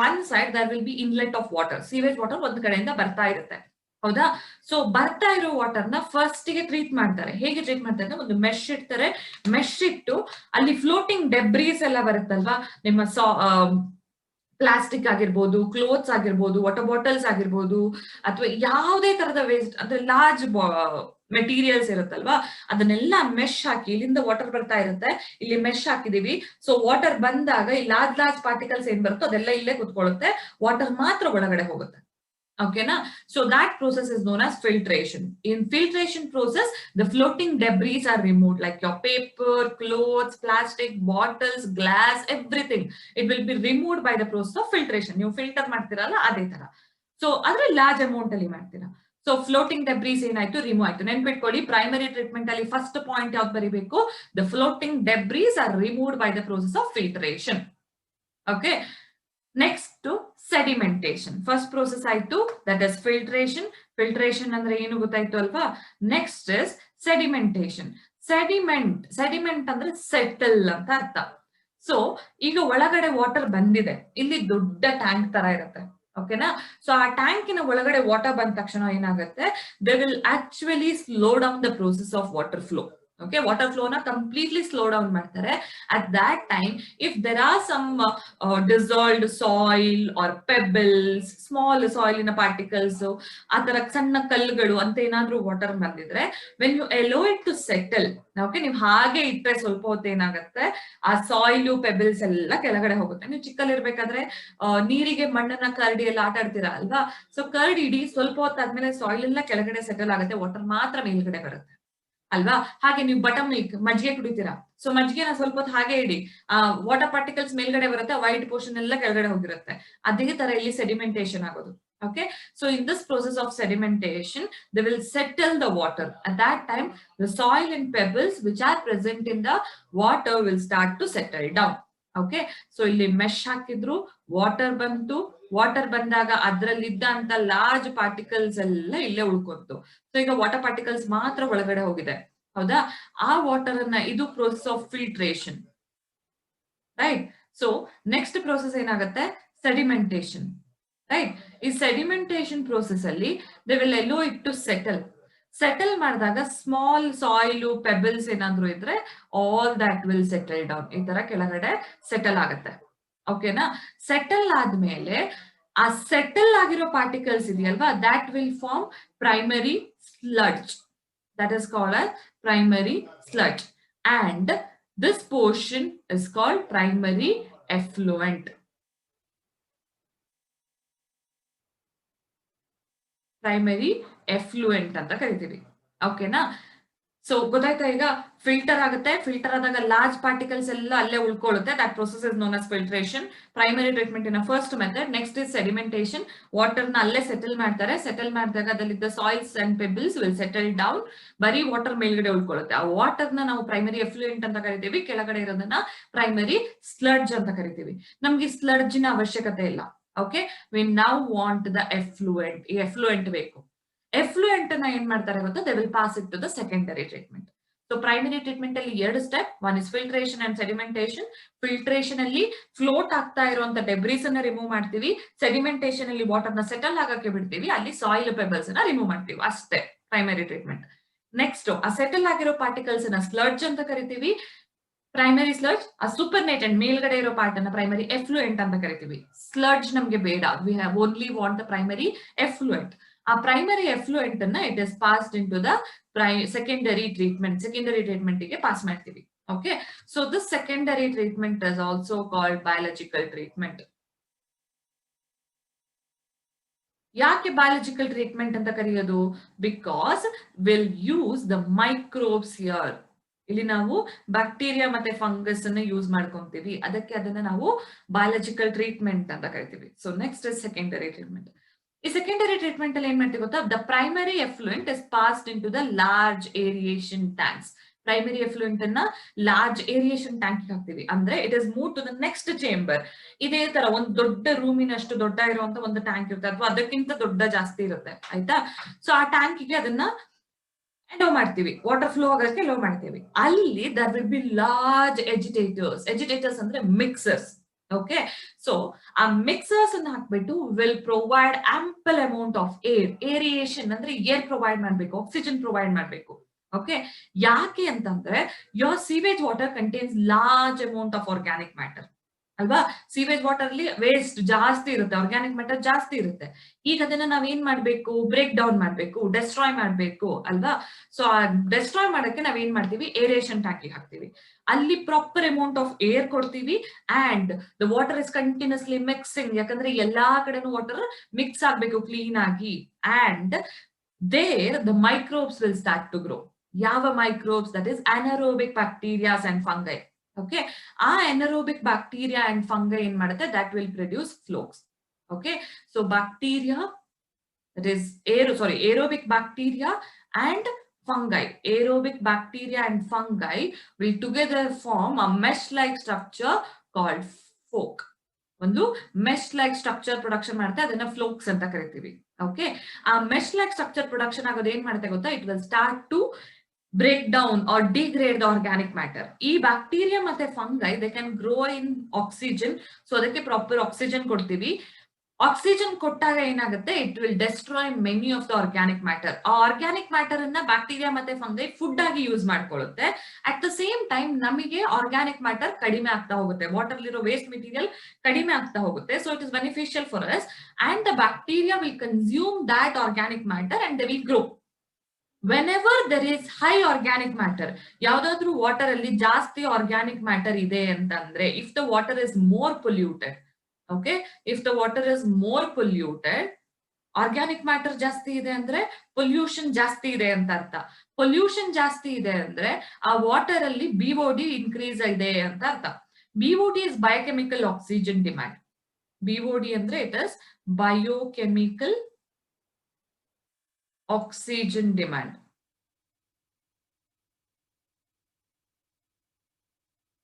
one side there will be inlet of water, sewage water ಒಂದು ಕಡೆಯಿಂದ ಬರ್ತಾ ಇರುತ್ತೆ. ಹೌದಾ? ಸೊ ಬರ್ತಾ ಇರೋ ವಾಟರ್ ನ ಫಸ್ಟ್ ಗೆ ಟ್ರೀಟ್ ಮಾಡ್ತಾರೆ. ಹೇಗೆ ಟ್ರೀಟ್ ಮಾಡ್ತಾರೆ ಅಂದ್ರೆ, ಒಂದು ಮೆಶ್ ಇಡ್ತಾರೆ, ಮೆಶ್ ಇಟ್ಟು ಅಲ್ಲಿ ಫ್ಲೋಟಿಂಗ್ ಡೆಬ್ರೀಸ್ ಎಲ್ಲ ಬರುತ್ತಲ್ವಾ, ನಿಮ್ಮ ಪ್ಲಾಸ್ಟಿಕ್ ಆಗಿರ್ಬೋದು, ಕ್ಲೋತ್ಸ್ ಆಗಿರ್ಬೋದು, ವಾಟರ್ ಬಾಟಲ್ಸ್ ಆಗಿರ್ಬೋದು, ಅಥವಾ ಯಾವುದೇ ತರದ ವೇಸ್ಟ್ ಅಂದ್ರೆ ಲಾರ್ಜ್ ಮೆಟೀರಿಯಲ್ಸ್ ಇರುತ್ತಲ್ವಾ, ಅದನ್ನೆಲ್ಲ ಮೆಶ್ ಹಾಕಿ, ಇಲ್ಲಿಂದ ವಾಟರ್ ಬರ್ತಾ ಇರುತ್ತೆ, ಇಲ್ಲಿ ಮೆಶ್ ಹಾಕಿದೀವಿ. ಸೊ ವಾಟರ್ ಬಂದಾಗ ಈ ಲಾರ್ಜ್ ಪಾರ್ಟಿಕಲ್ಸ್ ಏನ್ ಬರುತ್ತೋ ಅದೆಲ್ಲ ಇಲ್ಲೇ ಕುತ್ಕೊಳ್ಳುತ್ತೆ, ವಾಟರ್ ಮಾತ್ರ ಒಳಗಡೆ ಹೋಗುತ್ತೆ. Okay, na? So that process is known as filtration. In filtration process, the floating debris are removed, like your paper, clothes, plastic, bottles, glass, everything. It will be removed by the process of filtration. You filter ಮಾಡ್ತಿರಲ್ಲ ಅದೇ ತರ. So ಅದರ large amount ಅಲ್ಲಿ ಮಾಡ್ತೀರಾ. So floating debris ಏನಾಯ್ತು, remove ಆಯ್ತು. ನೆನ್ಪಿಟ್ಕೊಳ್ಳಿ, primary treatment ಅಲ್ಲಿ ಫಸ್ಟ್ ಪಾಯಿಂಟ್ ಯಾವ್ದು ಬರೀಬೇಕು, the floating debris are removed by the process of filtration. Okay. Next to sedimentation. First process ಆಯ್ತು, that is filtration. Filtration ಅಂದ್ರೆ ಏನು ಗೊತ್ತಾಯ್ತು ಅಲ್ವಾ. Next is sedimentation. ಸೆಡಿಮೆಂಟ್ ಅಂದ್ರೆ ಸೆಟಲ್ ಅಂತ ಅರ್ಥ. ಸೊ ಈಗ ಒಳಗಡೆ ವಾಟರ್ ಬಂದಿದೆ, ಇಲ್ಲಿ ದೊಡ್ಡ ಟ್ಯಾಂಕ್ ತರ ಇರುತ್ತೆ. ಓಕೆನಾ? ಸೊ ಆ ಟ್ಯಾಂಕಿನ ಒಳಗಡೆ ವಾಟರ್ ಬಂದ ತಕ್ಷಣ ಏನಾಗುತ್ತೆ, they will actually slow down the process of water flow. Okay, water flow na completely slow down ಮಾಡ್ತಾರೆ. At that time, if there are some dissolved soil or pebbles, small soil in particles, ಆ ತರ ಸಣ್ಣ ಕಲ್ಲುಗಳು ಅಂತ ಏನಾದ್ರೂ water ಬಂದಿದ್ರೆ, when you allow it to settle, okay, ನೀವು ಹಾಗೆ ಇಟ್ಟರೆ ಸ್ವಲ್ಪ ಹೊತ್ತು ಏನಾಗುತ್ತೆ, ಆ ಸಾಯಿಲ್ ಪೆಬಲ್ಸ್ ಎಲ್ಲ ಕೆಳಗಡೆ ಹೋಗುತ್ತೆ. ನೀವು ಚಿಕ್ಕಲ್ಲಿರ್ಬೇಕಾದ್ರೆ ನೀರಿಗೆ ಮಣ್ಣನ್ನ ಕರಡಿ ಎಲ್ಲ ಆಟ ಆಡ್ತೀರಾ ಅಲ್ವಾ. ಸೊ ಕರಡಿ ಇಡೀ ಸ್ವಲ್ಪ ಹೊತ್ತಾದ್ಮೇಲೆ ಸಾಯಿಲ್ ಎಲ್ಲ ಕೆಳಗಡೆ ಸೆಟಲ್ ಆಗುತ್ತೆ, ವಾಟರ್ ಮಾತ್ರ ಮೇಲ್ಗಡೆ ಬರುತ್ತೆ ಅಲ್ವಾ. ಹಾಗೆ ನೀವು ಬಟರ್ ಮಿಲ್ಕ್, ಮಜ್ಜಿಗೆ ಕುಡಿತೀರಾ, ಸೊ ಮಜ್ಜಿಗೆನ ಸ್ವಲ್ಪ ಹೊತ್ತು ಹಾಗೆ ಇಡಿ, ವಾಟರ್ ಪಾರ್ಟಿಕಲ್ಸ್ ಮೇಲ್ಗಡೆ ಬರುತ್ತೆ, ವೈಟ್ ಪೋರ್ಷನ್ ಎಲ್ಲ ಕೆಳಗಡೆ ಹೋಗಿರುತ್ತೆ. ಅದೇ ತರ ಇಲ್ಲಿ ಸೆಡಿಮೆಂಟೇಶನ್ ಆಗೋದು. Okay, so in this process of sedimentation, they will settle the water. At that time, the soil and pebbles which are present in the water will start to settle down. Okay, so ಇಲ್ಲಿ mesh ಹಾಕಿದ್ರು, water ಬಂತು, water ಬಂದಾಗ ಅದ್ರಲ್ಲಿದ್ದ ಅಂತ large particles ಎಲ್ಲ ಇಲ್ಲೇ ಉಳ್ಕೊಂತು. So ಈಗ water particles ಮಾತ್ರ ಒಳಗಡೆ ಹೋಗಿದೆ. ಹೌದಾ? ಆ ವಾಟರ್ ಅನ್ನ, ಇದು process of filtration, right. So next process ಏನಾಗುತ್ತೆ, ಸೆಡಿಮೆಂಟೇಶನ್, ರೈಟ್. ಈ ಸೆಡಿಮೆಂಟೇಶನ್ ಪ್ರೋಸೆಸ್ ಅಲ್ಲಿ they will allow it to settle. Settle ಮಾಡಿದಾಗ ಸ್ಮಾಲ್ ಸಾಯಿಲ್ ಪೆಬಲ್ಸ್ ಏನಾದ್ರು ಇದ್ರೆ all that will settle down. ಈ ತರ ಕೆಳಗಡೆ ಸೆಟಲ್ ಆಗುತ್ತೆ. ಓಕೆನಾ? ಸೆಟಲ್ ಆದ್ಮೇಲೆ ಆ ಸೆಟಲ್ ಆಗಿರೋ ಪಾರ್ಟಿಕಲ್ಸ್ ಇದೆಯಲ್ವಾ, that will form primary sludge. That is called as primary sludge, and this portion is called primary effluent. Primary effluent ಅಂತ ಕರಿತೀವಿ. ಓಕೆನಾ? ಸೊ ಗೊತ್ತಾಯ್ತಾ? ಈಗ ಫಿಲ್ಟರ್ ಆಗುತ್ತೆ. ಫಿಲ್ಟರ್ ಆದಾಗ ಲಾರ್ಜ್ ಪಾರ್ಟಿಕಲ್ಸ್ ಎಲ್ಲ ಅಲ್ಲೇ ಉಳ್ಕೊಳ್ಳುತ್ತೆ. That process is known as filtration. Primary treatment in first method. Next is sedimentation. Water ನ ಅಲ್ಲೇ ಸೆಟಲ್ ಮಾಡ್ತಾರೆ. ಸೆಟಲ್ ಮಾಡಿದಾಗ ಅದರಲ್ಲಿದ್ದ soils and pebbles will settle down. ಬರೀ ವಾಟರ್ ಮೇಲ್ಗಡೆ ಉಳ್ಕೊಳ್ಳುತ್ತೆ. ಆ ವಾಟರ್ ನ ನಾವು ಪ್ರೈಮರಿ ಎಫ್ಲುಯೆಂಟ್ ಅಂತ ಕರಿತೀವಿ. ಕೆಳಗಡೆ ಇರೋದನ್ನ ಪ್ರೈಮರಿ ಸ್ಲಡ್ಜ್ ಅಂತ ಕರಿತೀವಿ. ನಮ್ಗೆ ಸ್ಲಡ್ಜ್ ನ ಅವಶ್ಯಕತೆ ಇಲ್ಲ. Okay, we now want the effluent. ಈ ಎಫ್ಲುಯೆಂಟ್ ಬೇಕು. ಎಫ್ಲುಯೆಂಟ್ ನ ಏನ್ ಮಾಡ್ತಾರೆ ಗೊತ್ತಾ? They will pass it to the secondary treatment. So primary treatment ಅಲ್ಲಿ 2 step. One is filtration and sedimentation. Filtration ಅಲ್ಲಿ ಫ್ಲೋಟ್ ಆಗ್ತಾ ಇರುವಂತ ಡೆಬ್ರೀಸ್ ಅನ್ನ ರಿಮೂವ್ ಮಾಡ್ತೀವಿ. ಸೆಡಿಮೆಂಟೇಷನ್ ಅಲ್ಲಿ ವಾಟರ್ ನ ಸೆಟಲ್ ಆಗಕ್ಕೆ ಬಿಡ್ತೀವಿ. ಅಲ್ಲಿ ಸಾಯಿಲ್ ಪೆಬಲ್ಸ್ ನ ರಿಮೂವ್ ಮಾಡ್ತೀವಿ. ಅಷ್ಟೇ ಪ್ರೈಮರಿ ಟ್ರೀಟ್ಮೆಂಟ್. ನೆಕ್ಸ್ಟ್ ಆ ಸೆಟಲ್ ಆಗಿರೋ ಪಾರ್ಟಿಕಲ್ಸ್ ನ ಸ್ಲಡ್ಜ್ ಅಂತ ಕರಿತೀವಿ. Primary sludge. ಆ ಸೂಪರ್ನೇಟೆಂಟ್ ಮೇಲ್ಗಡೆ ಇರೋ ಪಾರ್ಟ್ ಅನ್ನ ಪ್ರೈಮರಿ ಎಫ್ಲುಯೆಂಟ್ ಅಂತ ಕರಿತೀವಿ. ಸ್ಲಡ್ಜ್ ನಮ್ಗೆ ಬೇಡ. We have only want the primary effluent. ಆ ಪ್ರೈಮರಿ ಎಫ್ಲುಯೆಂಟ್ ಅನ್ನ it is passed in to the secondary treatment. Secondary treatment ಗೆ ಪಾಸ್ ಮಾಡ್ತೀವಿ. Okay, so this secondary treatment is also called biological treatment. ಯಾಕೆ biological treatment ಅಂತ ಕರೆಯೋದು? Because will use the microbes here. ಇಲ್ಲಿ ನಾವು bacteria ಮತ್ತೆ fungus ಅನ್ನ use ಮಾಡ್ಕೊಂತೀವಿ. ಅದಕ್ಕೆ ಅದನ್ನ ನಾವು ಬಯಾಲಜಿಕಲ್ ಟ್ರೀಟ್ಮೆಂಟ್ ಅಂತ ಕರಿತೀವಿ. So next is secondary treatment. ಈ ಸೆಕೆಂಡರಿ ಟ್ರೀಟ್ಮೆಂಟ್ ಅಲ್ಲಿ ಏನ್ ಮಾಡ್ತೀವಿ ಗೊತ್ತಾ? The primary effluent is passed in to the large aeration tanks. Primary effluent ಅನ್ನ ಲಾರ್ಜ್ ಏರಿಯೇಷನ್ ಟ್ಯಾಂಕ್ ಹಾಕ್ತಿವಿ. ಅಂದ್ರೆ it is move to the next chamber. ಇದೇ ತರ ಒಂದು ದೊಡ್ಡ ರೂಮಿನಷ್ಟು ದೊಡ್ಡ ಇರುವಂತ ಒಂದು ಟ್ಯಾಂಕ್ ಇರುತ್ತೆ, ಅಥವಾ ಅದಕ್ಕಿಂತ ದೊಡ್ಡ ಜಾಸ್ತಿ ಇರುತ್ತೆ. ಆಯ್ತಾ? ಸೊ ಆ ಟ್ಯಾಂಕಿಗೆ ಅದನ್ನ ಅಲೋ ಮಾಡ್ತೀವಿ. ವಾಟರ್ ಫ್ಲೋ ಆಗೋಕ್ಕೆ ಅಲೋ ಮಾಡ್ತೀವಿ. ಅಲ್ಲಿ ದರ್ ವಿಲ್ ಬಿ ಲಾರ್ಜ್ ಎಜಿಟೇಟರ್ಸ್. ಎಜಿಟೇಟರ್ಸ್ ಅಂದ್ರೆ ಮಿಕ್ಸರ್ಸ್. ಓಕೆ, ಸೊ ಆ ಮಿಕ್ಸರ್ಸ್ ಅನ್ನ ಹಾಕ್ಬಿಟ್ಟು will provide ample amount of air. Aeration ಅಂದ್ರೆ ಏರ್ ಪ್ರೊವೈಡ್ ಮಾಡ್ಬೇಕು, ಆಕ್ಸಿಜನ್ ಪ್ರೊವೈಡ್ ಮಾಡ್ಬೇಕು. ಓಕೆ, ಯಾಕೆ ಅಂತಂದ್ರೆ your sewage water contains large amount of organic matter ಅಲ್ವಾ? ಸೀವೇಜ್ ವಾಟರ್ ಅಲ್ಲಿ ವೇಸ್ಟ್ ಜಾಸ್ತಿ ಇರುತ್ತೆ, ಆರ್ಗ್ಯಾನಿಕ್ ಮ್ಯಾಟರ್ ಜಾಸ್ತಿ ಇರುತ್ತೆ. ಈಗ ಅದನ್ನ ನಾವ್ ಏನ್ ಮಾಡ್ಬೇಕು? ಬ್ರೇಕ್ ಡೌನ್ ಮಾಡ್ಬೇಕು, ಡೆಸ್ಟ್ರಾಯ್ ಮಾಡ್ಬೇಕು ಅಲ್ವಾ? ಸೊ ಆ ಡೆಸ್ಟ್ರಾಯ್ ಮಾಡಕ್ಕೆ ನಾವ್ ಏನ್ ಮಾಡ್ತೀವಿ? ಏರೇಷನ್ ಟ್ಯಾಂಕಿಗೆ ಹಾಕ್ತಿವಿ. ಅಲ್ಲಿ ಪ್ರಾಪರ್ ಅಮೌಂಟ್ ಆಫ್ ಏರ್ ಕೊಡ್ತೀವಿ. And the water is continuously mixing. ಯಾಕಂದ್ರೆ ಎಲ್ಲಾ ಕಡೆನೂ ವಾಟರ್ ಮಿಕ್ಸ್ ಆಗ್ಬೇಕು ಕ್ಲೀನ್ ಆಗಿ. And there the microbes will start to grow. ಯಾವ microbes? That is anaerobic bacteria and fungi. Okay, ಆ anaerobic bacteria and fungi ಏನ್ ಮಾಡುತ್ತೆ? That will produce flocs. Okay, so bacteria, that is aerobic bacteria and fungi. Aerobic bacteria and fungi will together form a mesh-like structure called folk. ಒಂದು mesh like structure production ಮಾಡುತ್ತೆ. ಅದನ್ನ ಫ್ಲೋಕ್ಸ್ ಅಂತ ಕರಿತೀವಿ. Okay, ಆ mesh like structure production ಆಗೋದು ಏನ್ ಮಾಡುತ್ತೆ ಗೊತ್ತಾ? It will start to break down or degrade the organic matter. ಈ ಬ್ಯಾಕ್ಟೀರಿಯಾ ಮತ್ತೆ fungi they can grow in oxygen. So ಅದಕ್ಕೆ ಪ್ರಾಪರ್ ಆಕ್ಸಿಜನ್ ಕೊಡ್ತೀವಿ. ಆಕ್ಸಿಜನ್ ಕೊಟ್ಟಾಗ ಏನಾಗುತ್ತೆ? It will destroy many of the organic matter. ಆ ಆರ್ಗ್ಯಾನಿಕ್ ಮ್ಯಾಟರ್ ಅನ್ನ bacteria ಮತ್ತೆ fungi food ಆಗಿ ಯೂಸ್ ಮಾಡ್ಕೊಳ್ಳುತ್ತೆ. ಅಟ್ ದ ಸೇಮ್ ಟೈಮ್ ನಮಗೆ ಆರ್ಗ್ಯಾನಿಕ್ ಮ್ಯಾಟರ್ ಕಡಿಮೆ ಆಗ್ತಾ ಹೋಗುತ್ತೆ. ವಾಟರ್ ಇರೋ ವೇಸ್ಟ್ ಮೆಟೀರಿಯಲ್ ಕಡಿಮೆ ಆಗ್ತಾ ಹೋಗುತ್ತೆ. So it is beneficial for us. And the bacteria will consume that organic matter and they will grow. Whenever there is high organic matter, ಯಾವ್ದಾದ್ರು water ಅಲ್ಲಿ ಜಾಸ್ತಿ ಆರ್ಗ್ಯಾನಿಕ್ ಮ್ಯಾಟರ್ ಇದೆ ಅಂತಂದ್ರೆ, if the water is more polluted, okay, if the water is more polluted, organic matter ಜಾಸ್ತಿ ಇದೆ ಅಂದ್ರೆ pollution ಜಾಸ್ತಿ ಇದೆ ಅಂತ ಅರ್ಥ. ಪೊಲ್ಯೂಷನ್ ಜಾಸ್ತಿ ಇದೆ ಅಂದ್ರೆ ಆ ವಾಟರ್ ಅಲ್ಲಿ BOD ಇನ್ಕ್ರೀಸ್ ಇದೆ ಅಂತ ಅರ್ಥ. BOD is biochemical oxygen demand. BOD ಅಂದ್ರೆ it is biochemical oxygen demand.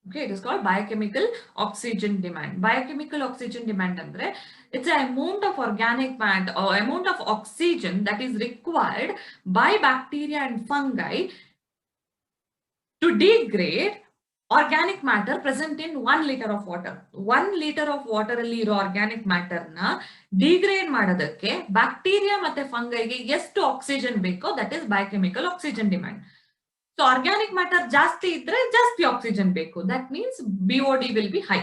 Okay, it is called biochemical oxygen demand. Biochemical oxygen demand andre it's an amount of organic matter or amount of oxygen that is required by bacteria and fungi to degrade organic matter present in 1 litre of water. 1 litre of water ಅಲ್ಲಿ ಇರೋ organic matter ನ degrade ಮಾಡೋದಕ್ಕೆ bacteria ಮತ್ತೆ ಫಂಗೈಗೆ ಎಷ್ಟು oxygen ಬೇಕೋ that is biochemical oxygen demand. So organic matter ಜಾಸ್ತಿ ಇದ್ರೆ ಜಾಸ್ತಿ ಆಕ್ಸಿಜನ್ ಬೇಕು, that means BOD will be high.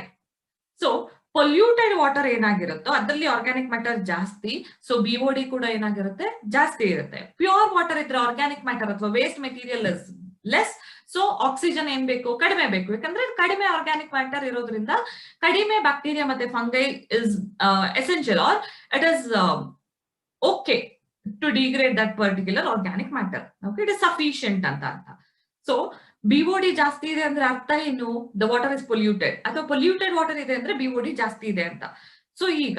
So polluted water ಏನಾಗಿರುತ್ತೋ ಅದರಲ್ಲಿ ಆರ್ಗ್ಯಾನಿಕ್ ಮ್ಯಾಟರ್ ಜಾಸ್ತಿ, ಸೊ BOD ಕೂಡ ಏನಾಗಿರುತ್ತೆ ಜಾಸ್ತಿ ಇರುತ್ತೆ. ಪ್ಯೂರ್ ವಾಟರ್ ಇದ್ರೆ ಆರ್ಗ್ಯಾನಿಕ್ ಮ್ಯಾಟರ್ ಅಥವಾ waste material is less, so oxygen ಏನ್ ಬೇಕು ಕಡಿಮೆ ಬೇಕು, ಯಾಕಂದ್ರೆ ಕಡಿಮೆ ಆರ್ಗ್ಯಾನಿಕ್ ಮ್ಯಾಟರ್ ಇರೋದ್ರಿಂದ ಕಡಿಮೆ ಬ್ಯಾಕ್ಟೀರಿಯಾ ಮತ್ತೆ fungi is essential or it is okay to degrade that particular organic matter. Okay, it is sufficient ಅಂತ ಅರ್ಥ. ಸೊ BOD ಜಾಸ್ತಿ ಇದೆ ಅಂದ್ರೆ ಅರ್ಥ ಏನು, ದ ವಾಟರ್ ಇಸ್ ಪೊಲ್ಯೂಟೆಡ್, ಅಥವಾ ಪೊಲ್ಯೂಟೆಡ್ ವಾಟರ್ ಇದೆ ಅಂದ್ರೆ BOD ಜಾಸ್ತಿ ಇದೆ ಅಂತ. ಸೊ ಈಗ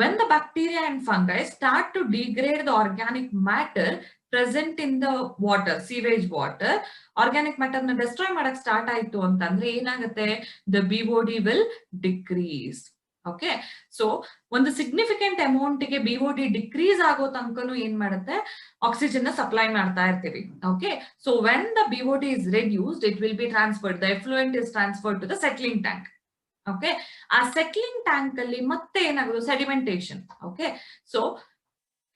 when the bacteria and fungi start to degrade the organic matter present in the water, sewage water, organic matter ನ ಡೆಸ್ಟ್ರಾಯ್ ಮಾಡಕ್ ಸ್ಟಾರ್ಟ್ ಆಯ್ತು ಅಂತಂದ್ರೆ ಏನಾಗುತ್ತೆ, the BOD will decrease. Okay, so ಒಂದು ಸಿಗ್ನಿಫಿಕೆಂಟ್ ಅಮೌಂಟ್ ಗೆ BOD ಡಿಕ್ರೀಸ್ ಆಗೋ ತನಕನು ಏನ್ ಮಾಡುತ್ತೆ, ಆಕ್ಸಿಜನ್ ನ ಸಪ್ಲೈ ಮಾಡ್ತಾ ಇರ್ತೀವಿ. Okay, so when the BOD is reduced it will be transferred, the effluent is transferred to the settling tank. Okay, ಆ ಸೆಟ್ಲಿಂಗ್ ಟ್ಯಾಂಕ್ ಅಲ್ಲಿ ಮತ್ತೆ ಏನಾಗೋದು, ಸೆಡಿಮೆಂಟೇಶನ್. ಓಕೆ, ಸೊ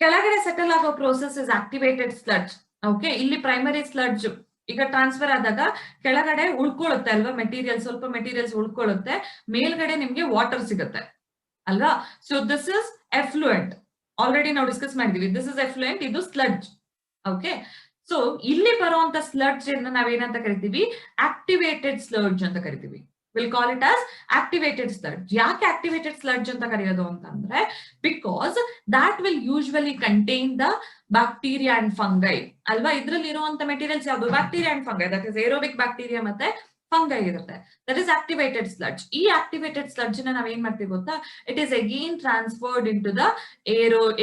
ಕೆಳಗಡೆ ಸೆಟಲ್ ಆಗೋ process is activated sludge. Okay, ಇಲ್ಲಿ primary sludge ಈಗ transfer ಆದಾಗ ಕೆಳಗಡೆ ಉಳ್ಕೊಳ್ಳುತ್ತೆ ಅಲ್ವಾ ಮೆಟೀರಿಯಲ್, ಸ್ವಲ್ಪ ಮೆಟೀರಿಯಲ್ಸ್ ಉಳ್ಕೊಳ್ಳುತ್ತೆ, ಮೇಲ್ಗಡೆ ನಿಮ್ಗೆ ವಾಟರ್ ಸಿಗುತ್ತೆ ಅಲ್ವಾ. So this is effluent, already ನಾವು ಡಿಸ್ಕಸ್ ಮಾಡಿದೀವಿ, ದಿಸ್ ಇಸ್ ಎಫ್ಲುಯೆಂಟ್, ಇದು ಸ್ಲಡ್ಜ್. ಓಕೆ, ಸೊ ಇಲ್ಲಿ ಬರುವಂತ ಸ್ಲಡ್ಜ್ ನಾವೇನಂತ ಕರಿತೀವಿ, ಆಕ್ಟಿವೇಟೆಡ್ ಸ್ಲಡ್ಜ್ ಅಂತ ಕರಿತೀವಿ. Will call it as activated sludge. ಯಾಕೆ ಆಕ್ಟಿವೇಟೆಡ್ ಸ್ಲಡ್ಜ್ ಅಂತ ಕರೆಯೋದು ಅಂತಂದ್ರೆ, because that will usually contain the bacteria and fungi ಅಲ್ವಾ. ಇದ್ರಲ್ಲಿ ಇರುವಂತ ಮೆಟೀರಿಯಲ್ಸ್ ಯಾವುದು, bacteria and fungi, that is aerobic bacteria ಮತ್ತೆ ಫಂಗೈ ಇರುತ್ತೆ, ದಟ್ ಇಸ್ ಆಕ್ಟಿವೇಟೆಡ್ ಸ್ಲಡ್ಜ್. ಈ ಆಕ್ಟಿವೇಟೆಡ್ ಸ್ಲಡ್ಜ್ ನ ನಾವ್ ಏನ್ ಮಾಡ್ತೀವಿ ಗೊತ್ತಾ, it is again transferred in to the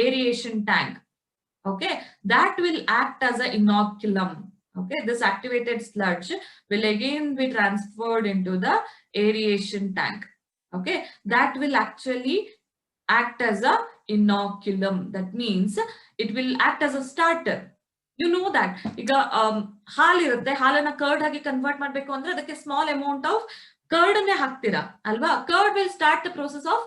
aeration tank. Okay, that will act as an inoculum. Okay, this activated sludge will again be transferred into the aeration tank. Okay, that will actually act as a inoculum. That means it will act as a starter. You know that ಈಗ ಹಾಲು ಇರುತ್ತೆ, ಹಾಲನ್ನ curd ಆಗಿ convert ಮಾಡ್ಬೇಕು ಅಂದ್ರೆ ಅದಕ್ಕೆ small amount of curd ಅನ್ನೇ ಹಾಕ್ತೀರಾ ಅಲ್ವಾ. Curd will start the process of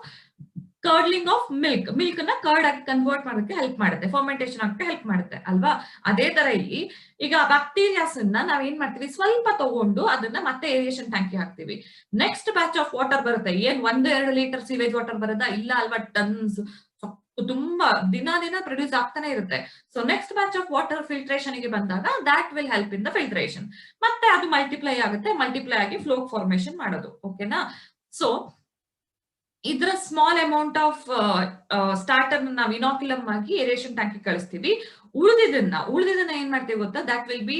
curdling of milk, milk ನ ಕರ್ಡ್ ಆಗಿ ಕನ್ವರ್ಟ್ ಮಾಡೋಕ್ಕೆ ಹೆಲ್ಪ್ ಮಾಡುತ್ತೆ, ಫರ್ಮೆಂಟೇಶನ್ ಆಗಕ್ಕೆ ಹೆಲ್ಪ್ ಮಾಡುತ್ತೆ ಅಲ್ವಾ. ಅದೇ ತರ ಇಲ್ಲಿ ಈಗ ಬ್ಯಾಕ್ಟೀರಿಯಾಸ್ ಅನ್ನ ನಾವ್ ಏನ್ ಮಾಡ್ತೀವಿ, ಸ್ವಲ್ಪ ತಗೊಂಡು ಅದನ್ನ ಮತ್ತೆ ಏರಿಯೇಷನ್ ಟ್ಯಾಂಕ್ ಹಾಕ್ತಿವಿ. ನೆಕ್ಸ್ಟ್ ಬ್ಯಾಚ್ ಆಫ್ ವಾಟರ್ ಬರುತ್ತೆ, ಏನ್ 1-2 ಲೀಟರ್ ಸೀವೇಜ್ ವಾಟರ್ ಬರುತ್ತಾ, ಇಲ್ಲ ಅಲ್ವಾ, ಟನ್ಸ್ ತುಂಬಾ ದಿನ ಪ್ರೊಡ್ಯೂಸ್ ಆಗ್ತಾನೆ ಇರುತ್ತೆ. So next batch of water filtration ಗೆ ಬಂದಾಗ that will help in the filtration, ಮತ್ತೆ ಅದು ಮಲ್ಟಿಪ್ಲೈ ಆಗುತ್ತೆ, ಮಲ್ಟಿಪ್ಲೈ ಆಗಿ ಫ್ಲೋ ಫಾರ್ಮೇಶನ್ ಮಾಡೋದು. ಓಕೆನಾ. ಸೊ ಇದರ ಸ್ಮಾಲ್ ಅಮೌಂಟ್ ಆಫ್ ಸ್ಟಾರ್ಟರ್ ನಾವು ಇನಾಕ್ಯುಲಮ್ ಆಗಿ ಏರೇಷನ್ ಟ್ಯಾಂಕ್ ಕಳಿಸ್ತೀವಿ. ಉಳಿದಿದ್ದನ್ನ ಏನ್ ಮಾಡ್ತೀವಿ ಗೊತ್ತಾ, that will be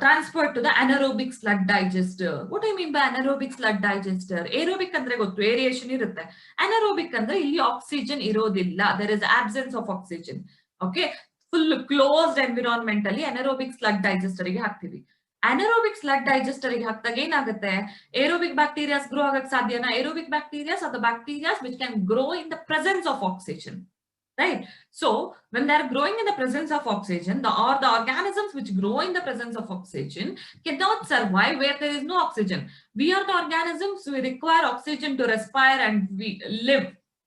transfer to the anaerobic slug digester. What I mean by anaerobic slug digester? Aerobic ಅಂದ್ರೆ ಗೊತ್ತು, ಏರಿಯೇಷನ್ ಇರುತ್ತೆ. anaerobic ಅಂದ್ರೆ ಇಲ್ಲಿ ಆಕ್ಸಿಜನ್ ಇರೋದಿಲ್ಲ, there is absence of oxygen. Okay, full closed environment ಅಲ್ಲಿ anaerobic slug digester ಗೆ ಹಾಕ್ತಿವಿ. anaerobic slug digester ಗೆ ಹಾಕಿದಾಗ ಏನಾಗುತ್ತೆ, ಏರೋಬಿಕ್ ಬ್ಯಾಕ್ಟೀರಿಯಾಸ್ ಗ್ರೋ ಆಗಕ್ಕೆ ಸಾಧ್ಯನಾ? Aerobic bacterias are the bacterias which can grow in the presence of oxygen, right? So when they are growing in the presence of oxygen, the organisms which grow in the presence of oxygen cannot survive where there is no oxygen. We are the organisms who require oxygen to respire and we live.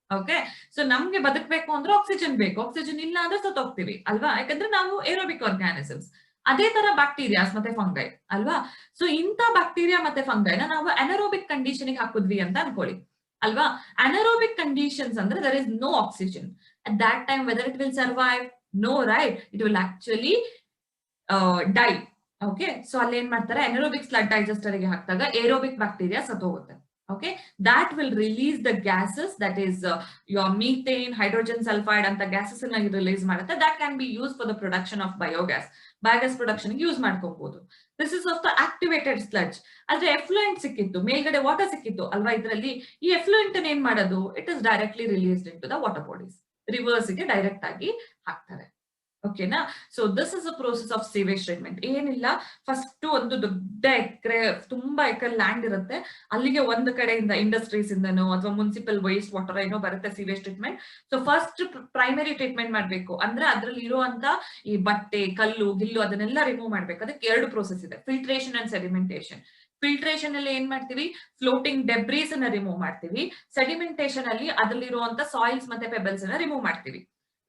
Okay, so ನಮ್ಗೆ ಬದುಕಬೇಕು ಅಂದ್ರೆ oxygen ಬೇಕು, oxygen ಇಲ್ಲ ಅಂದ್ರೆ ಸತ್ತೋಗ್ತೀವಿ ಅಲ್ವಾ, ಯಾಕಂದ್ರೆ ನಾವು aerobic organisms. ಅದೇ ತರ ಬ್ಯಾಕ್ಟೀರಿಯಾಸ್ ಮತ್ತೆ ಫಂಗೈ ಅಲ್ವಾ. ಸೊ ಇಂಥ ಬ್ಯಾಕ್ಟೀರಿಯಾ ಮತ್ತೆ ಫಂಗೈನ ನಾವು ಅನರೋಬಿಕ್ ಕಂಡೀಷನ್ ಹಾಕಿದ್ವಿ ಅಂತ ಅನ್ಕೊಳ್ಳಿ ಅಲ್ವಾ. ಅನರೋಬಿಕ್ ಕಂಡೀಷನ್ಸ್ ಅಂದ್ರೆ there is no oxygen at that time, whether it will survive, no, right? It will actually die. Okay, so ಅಲ್ಲಿ ಏನ್ ಮಾಡ್ತಾರೆ, anaerobic slug digester ಗೆ ಹಾಕಿದಾಗ ಏರೋಬಿಕ್ ಬ್ಯಾಕ್ಟೀರಿಯಾ ಸತ್ತೋಗುತ್ತೆ. Okay, that will release the gases, that is your methane, hydrogen sulfide ಅಂತ gases ಅನ್ನ release ಮಾಡುತ್ತೆ. that can be used for the production of biogas. Biogas production use ಮಾಡ್ಕೋಬಹುದು. This is of the activated sludge. ಆದ್ರೆ effluent ಸಿಕ್ಕಿತ್ತು, ಮೇಲ್ಗಡೆ water ಸಿಕ್ಕಿತ್ತು ಅಲ್ವಾ, ಇದರಲ್ಲಿ ಈ ಎಫ್ಲುಯೆಂಟ್ ಏನ್ ಮಾಡೋದು, it is directly released in to the water bodies, rivers ಗೆ ಡೈರೆಕ್ಟ್ ಆಗಿ ಹಾಕ್ತಾರೆ. ಓಕೆನಾ. So this is a process of sewage treatment. ಏನಿಲ್ಲ, ಫಸ್ಟ್ ಒಂದು ದೊಡ್ಡ ಎಕರೆ, ತುಂಬಾ ಎಕರೆ ಲ್ಯಾಂಡ್ ಇರುತ್ತೆ, ಅಲ್ಲಿಗೆ ಒಂದು ಕಡೆಯಿಂದ ಇಂಡಸ್ಟ್ರೀಸ್ ಇಂದನೋ ಅಥವಾ ಮುನ್ಸಿಪಲ್ ವೇಸ್ಟ್ ವಾಟರ್ ಏನೋ ಬರುತ್ತೆ sewage treatment. So first primary treatment ಮಾಡ್ಬೇಕು ಅಂದ್ರೆ ಅದ್ರಲ್ಲಿ ಇರುವಂತ ಈ ಬಟ್ಟೆ, ಕಲ್ಲು ಗಿಲ್ಲು ಅದನ್ನೆಲ್ಲ ರಿಮೂವ್ ಮಾಡ್ಬೇಕು. ಅದಕ್ಕೆ 2 ಪ್ರೋಸೆಸ್ ಇದೆ, ಫಿಲ್ಟ್ರೇಷನ್ ಅಂಡ್ ಸೆಡಿಮೆಂಟೇಷನ್. ಫಿಲ್ಟ್ರೇಷನ್ ಅಲ್ಲಿ ಏನ್ ಮಾಡ್ತೀವಿ, ಫ್ಲೋಟಿಂಗ್ ಡೆಬ್ರೀಸ್ ಅನ್ನ ರಿಮೂವ್ ಮಾಡ್ತೀವಿ. ಸೆಡಿಮೆಂಟೇಷನ್ ಅಲ್ಲಿ ಅದರಲ್ಲಿರುವಂತ ಸಾಯಿಲ್ಸ್ ಮತ್ತೆ ಪೆಬಲ್ಸ್ ಅನ್ನ ರಿಮೂವ್ ಮಾಡ್ತೀವಿ.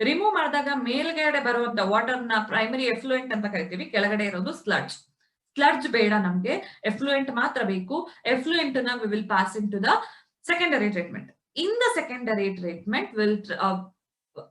ರಿಮೂವ್ ಮಾಡಿದಾಗ ಮೇಲ್ಗಡೆ ಬರುವಂತ ವಾಟರ್ ನ ಪ್ರೈಮರಿ ಎಫ್ಲುಯೆಂಟ್ ಅಂತ ಕರಿತೀವಿ, ಕೆಳಗಡೆ ಇರೋದು ಸ್ಲಡ್ಜ್. ಸ್ಲಡ್ಜ್ ಬೇಡ ನಮ್ಗೆ, ಎಫ್ಲುಯೆಂಟ್ ಮಾತ್ರ ಬೇಕು. ಎಫ್ಲುಯೆಂಟ್ ನ we will pass in to the secondary treatment. In the secondary treatment will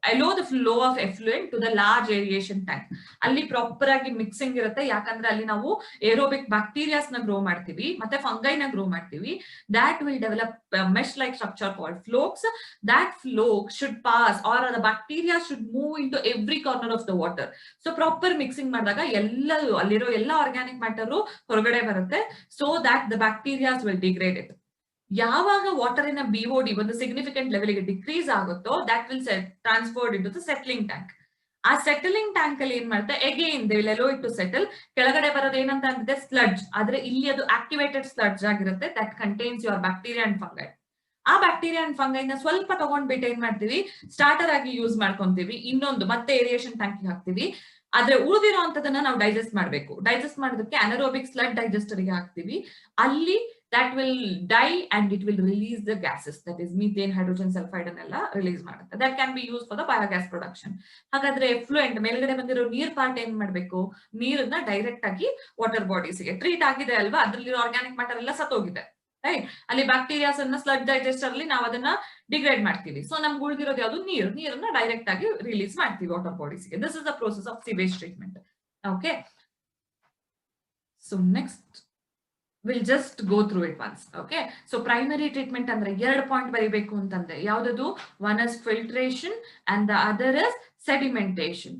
allow the flow of effluent to the large aeration tank. ಅಲ್ಲಿ ಪ್ರಾಪರ್ ಆಗಿ ಮಿಕ್ಸಿಂಗ್ ಇರುತ್ತೆ, ಯಾಕಂದ್ರೆ ಅಲ್ಲಿ ನಾವು ಏರೋಬಿಕ್ ಬ್ಯಾಕ್ಟೀರಿಯಾಸ್ ನ ಗ್ರೋ ಮಾಡ್ತೀವಿ ಮತ್ತೆ ಫಂಗೈ ನ ಗ್ರೋ ಮಾಡ್ತೀವಿ. that will develop a mesh like structure called flokes. that floke should pass or the bacteria should move into every corner of the water. so proper mixing ಮಾಡಿದಾಗ ಎಲ್ಲ ಅಲ್ಲಿರೋ ಎಲ್ಲ organic matter ಹೊರಗಡೆ ಬರುತ್ತೆ, so that the bacteria will degrade it. ಯಾವಾಗ ವಾಟರಿನ ಬಿಒಡಿ ಒಂದು significant ಲೆವೆಲ್ಗೆ decrease ಆಗುತ್ತೋ that will transferred in to the settling tank. ಆ ಸೆಟಲಿಂಗ್ ಟ್ಯಾಂಕ್ ಅಲ್ಲಿ ಏನ್ ಮಾಡುತ್ತೆ, again they will allow it to settle. ಕೆಳಗಡೆ ಬರೋದು ಏನಂತ ಅಂದ್ರೆ ಸ್ಲಡ್ಜ್, ಆದ್ರೆ ಇಲ್ಲಿ ಅದು ಆಕ್ಟಿವೇಟೆಡ್ ಸ್ಲಡ್ಜ್ ಆಗಿರುತ್ತೆ that contains your bacteria and fungi. ಆ ಬ್ಯಾಕ್ಟೀರಿಯಾ ಅಂಡ್ ಫಂಗೈನ ಸ್ವಲ್ಪ ತಗೊಂಡ್ಬಿಟ್ಟು ಏನ್ ಮಾಡ್ತೀವಿ, ಸ್ಟಾರ್ಟರ್ ಆಗಿ ಯೂಸ್ ಮಾಡ್ಕೊಂತೀವಿ, ಇನ್ನೊಂದು ಮತ್ತೆ ಏರಿಯೇಷನ್ ಟ್ಯಾಂಕ್ ಹಾಕ್ತಿವಿ. ಆದ್ರೆ ಉಳಿದಿರೋ ಅಂತದನ್ನ ನಾವು ಡೈಜೆಸ್ಟ್ ಮಾಡ್ಬೇಕು. ಡೈಜೆಸ್ಟ್ ಮಾಡೋದಕ್ಕೆ ಅನರೋಬಿಕ್ ಸ್ಲಡ್ ಡೈಜೆಸ್ಟರ್ ಗೆ ಹಾಕ್ತಿವಿ. ಅಲ್ಲಿ that will die and it will release the gases, that is methane, hydrogen sulfide ಅನ್ನೆಲ್ಲ ರಿಲೀಸ್ ಮಾಡುತ್ತೆ. that can be used for the biogas production. ಹಾಗಾದ್ರೆ ಎಫ್ಲುಯೆಂಟ್ ಮೇಲ್ಗಡೆ ಬಂದಿರೋ ನೀರ್ ಪಾರ್ಟ್ ಏನ್ ಮಾಡ್ಬೇಕು, ನೀರನ್ನ ಡೈರೆಕ್ಟ್ ಆಗಿ ವಾಟರ್ ಬಾಡೀಸ್ ಗೆ ಟ್ರೀಟ್ ಆಗಿದೆ ಅಲ್ವಾ, ಅದ್ರಲ್ಲಿರೋ ಆರ್ಗ್ಯಾನಿಕ್ ಮ್ಯಾಟರ್ ಎಲ್ಲ ಸತ್ತೋಗಿದೆ, ರೈಟ್. ಅಲ್ಲಿ ಬ್ಯಾಕ್ಟೀರಿಯಾಸ್ ಅನ್ನ ಸ್ಲಡ್ ಡೈಜೆಸ್ಟರ್ ಅಲ್ಲಿ ನಾವು ಅದನ್ನ ಡಿಗ್ರೇಡ್ ಮಾಡ್ತೀವಿ. ಸೊ ನಮ್ಗೆ ಉಳಿದಿರೋದು ಯಾವುದು, ನೀರನ್ನ ಡೈರೆಕ್ಟ್ ಆಗಿ ರಿಲೀಸ್ ಮಾಡ್ತೀವಿ ವಾಟರ್ ಬಾಡೀಸ್ ಗೆ. This is the process of sewage treatment. Okay, so next we'll just go through it once. okay, so primary treatment ಅಂದ್ರೆ ಎರಡು ಪಾಯಿಂಟ್ ಬರಿಬೇಕು ಅಂತಂದ್ರೆ ಯಾವ್ದದು, one is filtration and the other is sedimentation.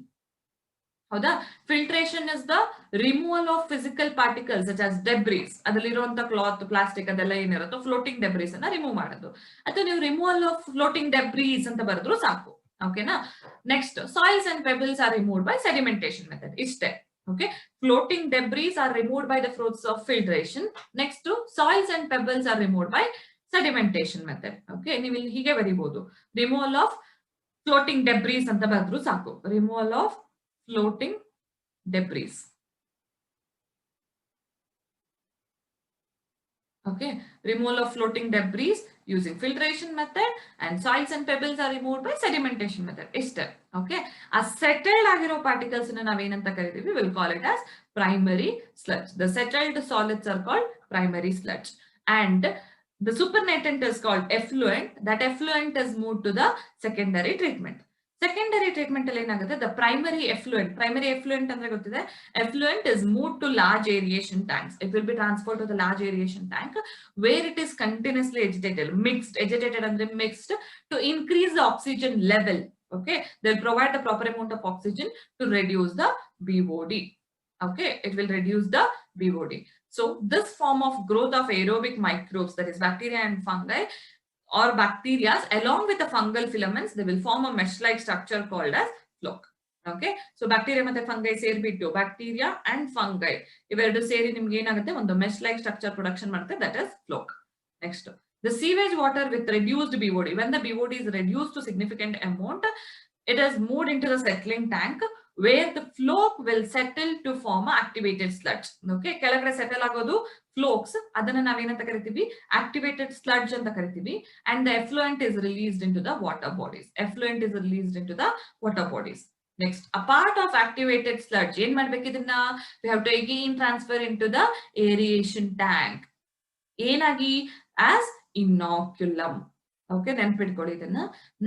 ಹೌದಾ, filtration is the removal of physical particles such as debris, ಅದರಲ್ಲಿರುವಂತ cloth, plastic ಅದೆಲ್ಲ ಏನಿರುತ್ತೋ floating debris ಅನ್ನ ರಿಮೂವ್ ಮಾಡೋದು. ಅಥವಾ ನೀವು ರಿಮೂವಲ್ ಆಫ್ ಫ್ಲೋಟಿಂಗ್ ಡೆಬ್ರೀಸ್ ಅಂತ ಬರೆದ್ರು ಸಾಕು. ಓಕೆನಾ. Next, soils and pebbles are removed by sedimentation method. ಇಷ್ಟೇ. Okay, floating debris are removed by the process of filtration. next to soils and pebbles are removed by sedimentation method. okay, ನೀವು ಇಲ್ಲಿ ಹೀಗೆ ಬರಿಬಹುದು, removal of floating debris ಅಂತ ಬರೆದ್ರು ಸಾಕು. removal of floating debris. okay, removal of floating debris using filtration method and soils and pebbles are removed by sedimentation method. ಇಷ್ಟೇ. okay, ಆ settled ಆಗಿರೋ particles ನ ನಾವೇನಂತ ಕರಿತೀವಿ, will call it as primary sludge. the settled solids are called primary sludge and the supernatant is called effluent. that effluent is moved to the secondary treatment. Secondary treatment ಅಲ್ಲಿ ಏನಾಗುತ್ತೆ, the primary effluent ಅಂದ್ರೆ ಗೊತ್ತಿದೆ, effluent is move to large aeration tanks. It will be transfer to the large aeration tank where it is continuously agitated ಅಂದ್ರೆ mixed to increase the oxygen level. okay, they'll provide the proper amount of oxygen to reduce the BOD. okay, it will reduce the BOD. so this form of growth of aerobic microbes, that is bacteria and fungi or bacteria along with the fungal filaments, they will form a mesh like structure called as floc. okay, so bacteria ಮತ್ತೆ fungi ಸೇರ್ಬಿಟ್ಟು bacteria and fungi ಇವೆರಡು ಸೇರಿ ನಿಮ್ಗೆ ಏನಾಗುತ್ತೆ, ಒಂದು mesh like structure production ಮಾಡುತ್ತೆ, that is floc. next, the sewage water with reduced BOD, when the BOD is reduced to significant amount, it is moved into the settling tank where the floc will settle to form a activated sludge. okay, ಕೆಳಗಡೆ settle ಆಗೋದು ಫ್ಲೋಕ್ಸ್, ಅದನ್ನ ನಾವೇನಂತ ಕರಿತೀವಿ, activated sludge ಅಂತ ಕರಿತೀವಿ. and the effluent is released into the water bodies. effluent is released into the water bodies. next, a part of activated sludge ಏನ್ ಮಾಡ್ಬೇಕು ಇದನ್ನ, we have to again transfer into the aeration tank. ಏನಾಗಿ, as inoculum. okay, ನೆನ್ಪಿಟ್ಕೊಳ್ಳಿ ಇದನ್ನ.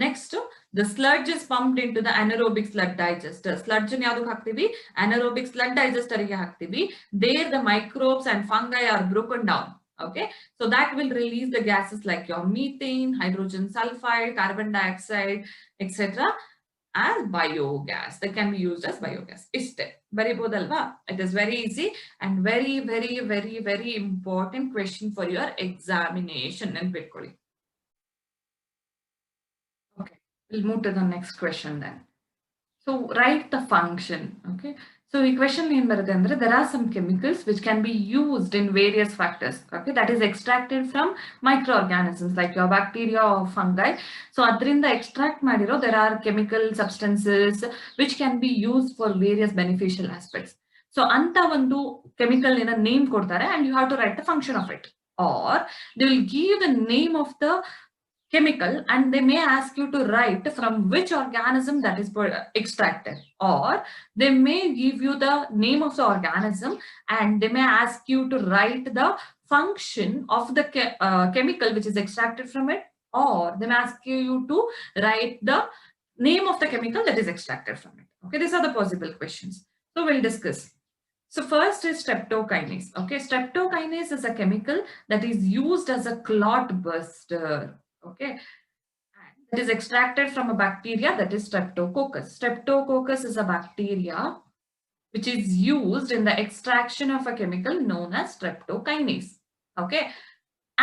next, the sludge is pumped into the anaerobic sludge digester. sludge ನ ಯಾವ್ದಕ್ಕೆ ಹಾಕ್ತಿವಿ, anaerobic sludge digester ಗೆ ಹಾಕ್ತಿವಿ. there the microbes and fungi are broken down. okay, so that will release the gases like your methane, hydrogen sulfide, carbon dioxide, etc. as biogas. They can be used as biogas. ಇಷ್ಟೇ ಬರಿಬಹುದಲ್ವಾ. it is very easy and very very very very important question for your examination. ನೆನ್ಪಿಟ್ಕೊಳ್ಳಿ. okay, we'll move to the next question then. so write the function. okay, so ಈ question ಏನ್ ಬರುತ್ತೆ ಅಂದ್ರೆ, there are some chemicals which can be used in various factors. okay, that is extracted from microorganisms like your bacteria or fungi. so ಅದರಿಂದ extract ಮಾಡಿರೋ there are chemical substances which can be used for various beneficial aspects. So ಅಂತ ಒಂದು chemical name ಕೊಡ್ತಾರೆ and you have to write the function of it, or they will give the name of the chemical and they may ask you to write from which organism that is extracted, or they may give you the name of the organism and they may ask you to write the function of the chemical which is extracted from it, or they may ask you to write the name of the chemical that is extracted from it. Okay, these are the possible questions. So we'll discuss. So first is streptokinase. Okay, streptokinase is a chemical that is used as a clot buster. Okay, and that is extracted from a bacteria that is streptococcus. Streptococcus is a bacteria which is used in the extraction of a chemical known as streptokinase. Okay,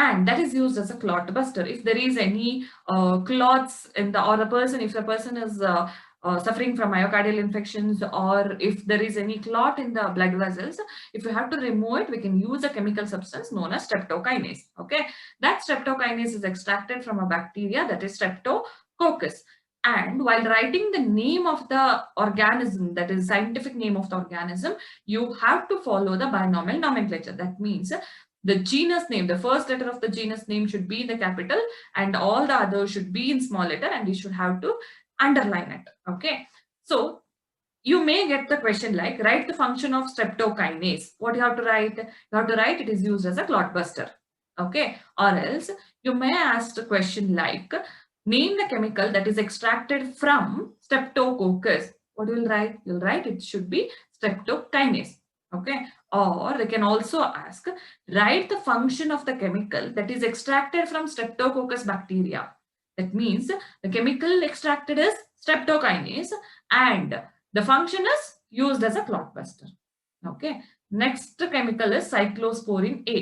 and that is used as a clot buster. If there is any clots in the, or a person, if the person is suffering from myocardial infections, or if there is any clot in the blood vessels, if you have to remove it, we can use a chemical substance known as streptokinase. Okay, that streptokinase is extracted from a bacteria that is streptococcus. And while writing the name of the organism, that is scientific name of the organism, you have to follow the binomial nomenclature. That means the genus name, the first letter of the genus name should be in the capital and all the others should be in small letter, and you should have to underline it. Okay, so you may get the question like, write the function of streptokinase. What you have to write? You have to write it is used as a clot buster. Okay, or else you may ask the question like, name the chemical that is extracted from streptococcus. What you will write? You'll write it should be streptokinase. Okay, or they can also ask, write the function of the chemical that is extracted from streptococcus bacteria. That means the chemical extracted is streptokinase and the function is used as a clot buster. Okay, next chemical is cyclosporin A.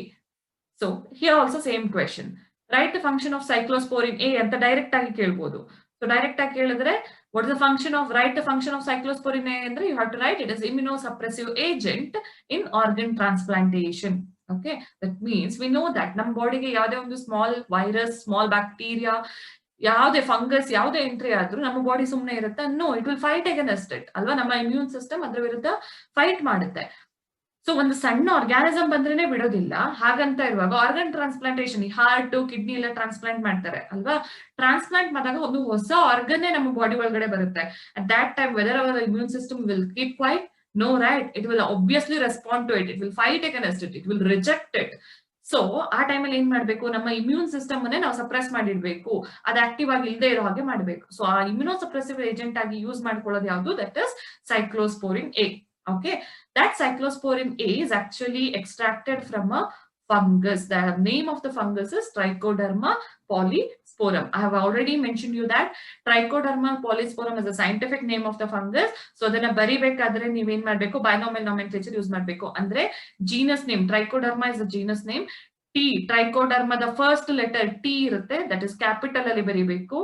So here also same question, write the function of cyclosporin A anta direct agi kelbodu. So direct agi kelidre, what is the function of, write the function of cyclosporin A andre, you have to write it as immunosuppressive agent in organ transplantation. Okay, that means we know that ನಮ್ಮ ಬಾಡಿಗೆ ಯಾವುದೇ ಒಂದು small virus, small bacteria, ಯಾವುದೇ fungus, ಯಾವುದೇ entry ಆದ್ರೂ ನಮ್ಮ body ಸುಮ್ಮನೆ ಇರುತ್ತೆ? No, it will fight against it ಅಲ್ವಾ? ನಮ್ಮ ಇಮ್ಯೂನ್ ಸಿಸ್ಟಮ್ ಅದ್ರ ವಿರುದ್ಧ ಫೈಟ್ ಮಾಡುತ್ತೆ. ಸೊ ಒಂದು ಸಣ್ಣ ಆರ್ಗ್ಯಾನಿಸಮ್ ಬಂದ್ರೇನೆ ಬಿಡೋದಿಲ್ಲ. ಹಾಗಂತ ಇರುವಾಗ ಆರ್ಗನ್ ಟ್ರಾನ್ಸ್ಪ್ಲಾಂಟೇಶನ್, ಈ ಹಾರ್ಟ್, ಕಿಡ್ನಿ ಎಲ್ಲ ಟ್ರಾನ್ಸ್ಪ್ಲಾಂಟ್ ಮಾಡ್ತಾರೆ ಅಲ್ವಾ? ಟ್ರಾನ್ಸ್ಪ್ಲಾಂಟ್ ಮಾಡಿದಾಗ ಒಂದು ಹೊಸ ಆರ್ಗನ್ನೇ ನಮ್ಮ ಬಾಡಿ ಒಳಗಡೆ ಬರುತ್ತೆ. At that time whether our immune system will keep quiet? No, right? It will obviously respond to it. It will fight against it. It will reject it. So ಆ ಟೈಮಲ್ಲಿ ಏನ್ ಮಾಡ್ಬೇಕು? ನಮ್ಮ ಇಮ್ಯೂನ್ ಸಿಸ್ಟಮ್ ಅನ್ನೇ ನಾವು suppress ಮಾಡಿಡ್ಬೇಕು, ಅದು active ಆಗಿ ಇಲ್ಲದೆ ಇರೋ ಹಾಗೆ ಮಾಡ್ಬೇಕು. ಸೊ ಆ ಇಮ್ಯುನೋಸಪ್ರೆಸಿವ್ ಏಜೆಂಟ್ ಆಗಿ ಯೂಸ್ ಮಾಡ್ಕೊಳ್ಳೋದು ಯಾವುದು? That is cyclosporin A. Okay, that cyclosporin A is actually extracted from a fungus. The name of the fungus is Trichoderma polysporum. I have already mentioned you that Trichoderma polysporum is a scientific name of the fungus. So ಅದನ್ನ ಬರಿಬೇಕಾದ್ರೆ ನೀವೇನ್ ಮಾಡ್ಬೇಕು? binomial nomenclature use ಮಾಡ್ಬೇಕು. ಅಂದ್ರೆ genus name, Trichoderma is a genus name. T, Trichoderma, the first letter T ಇರುತ್ತೆ, that is capital ಅಲ್ಲಿ ಬರಿಬೇಕು.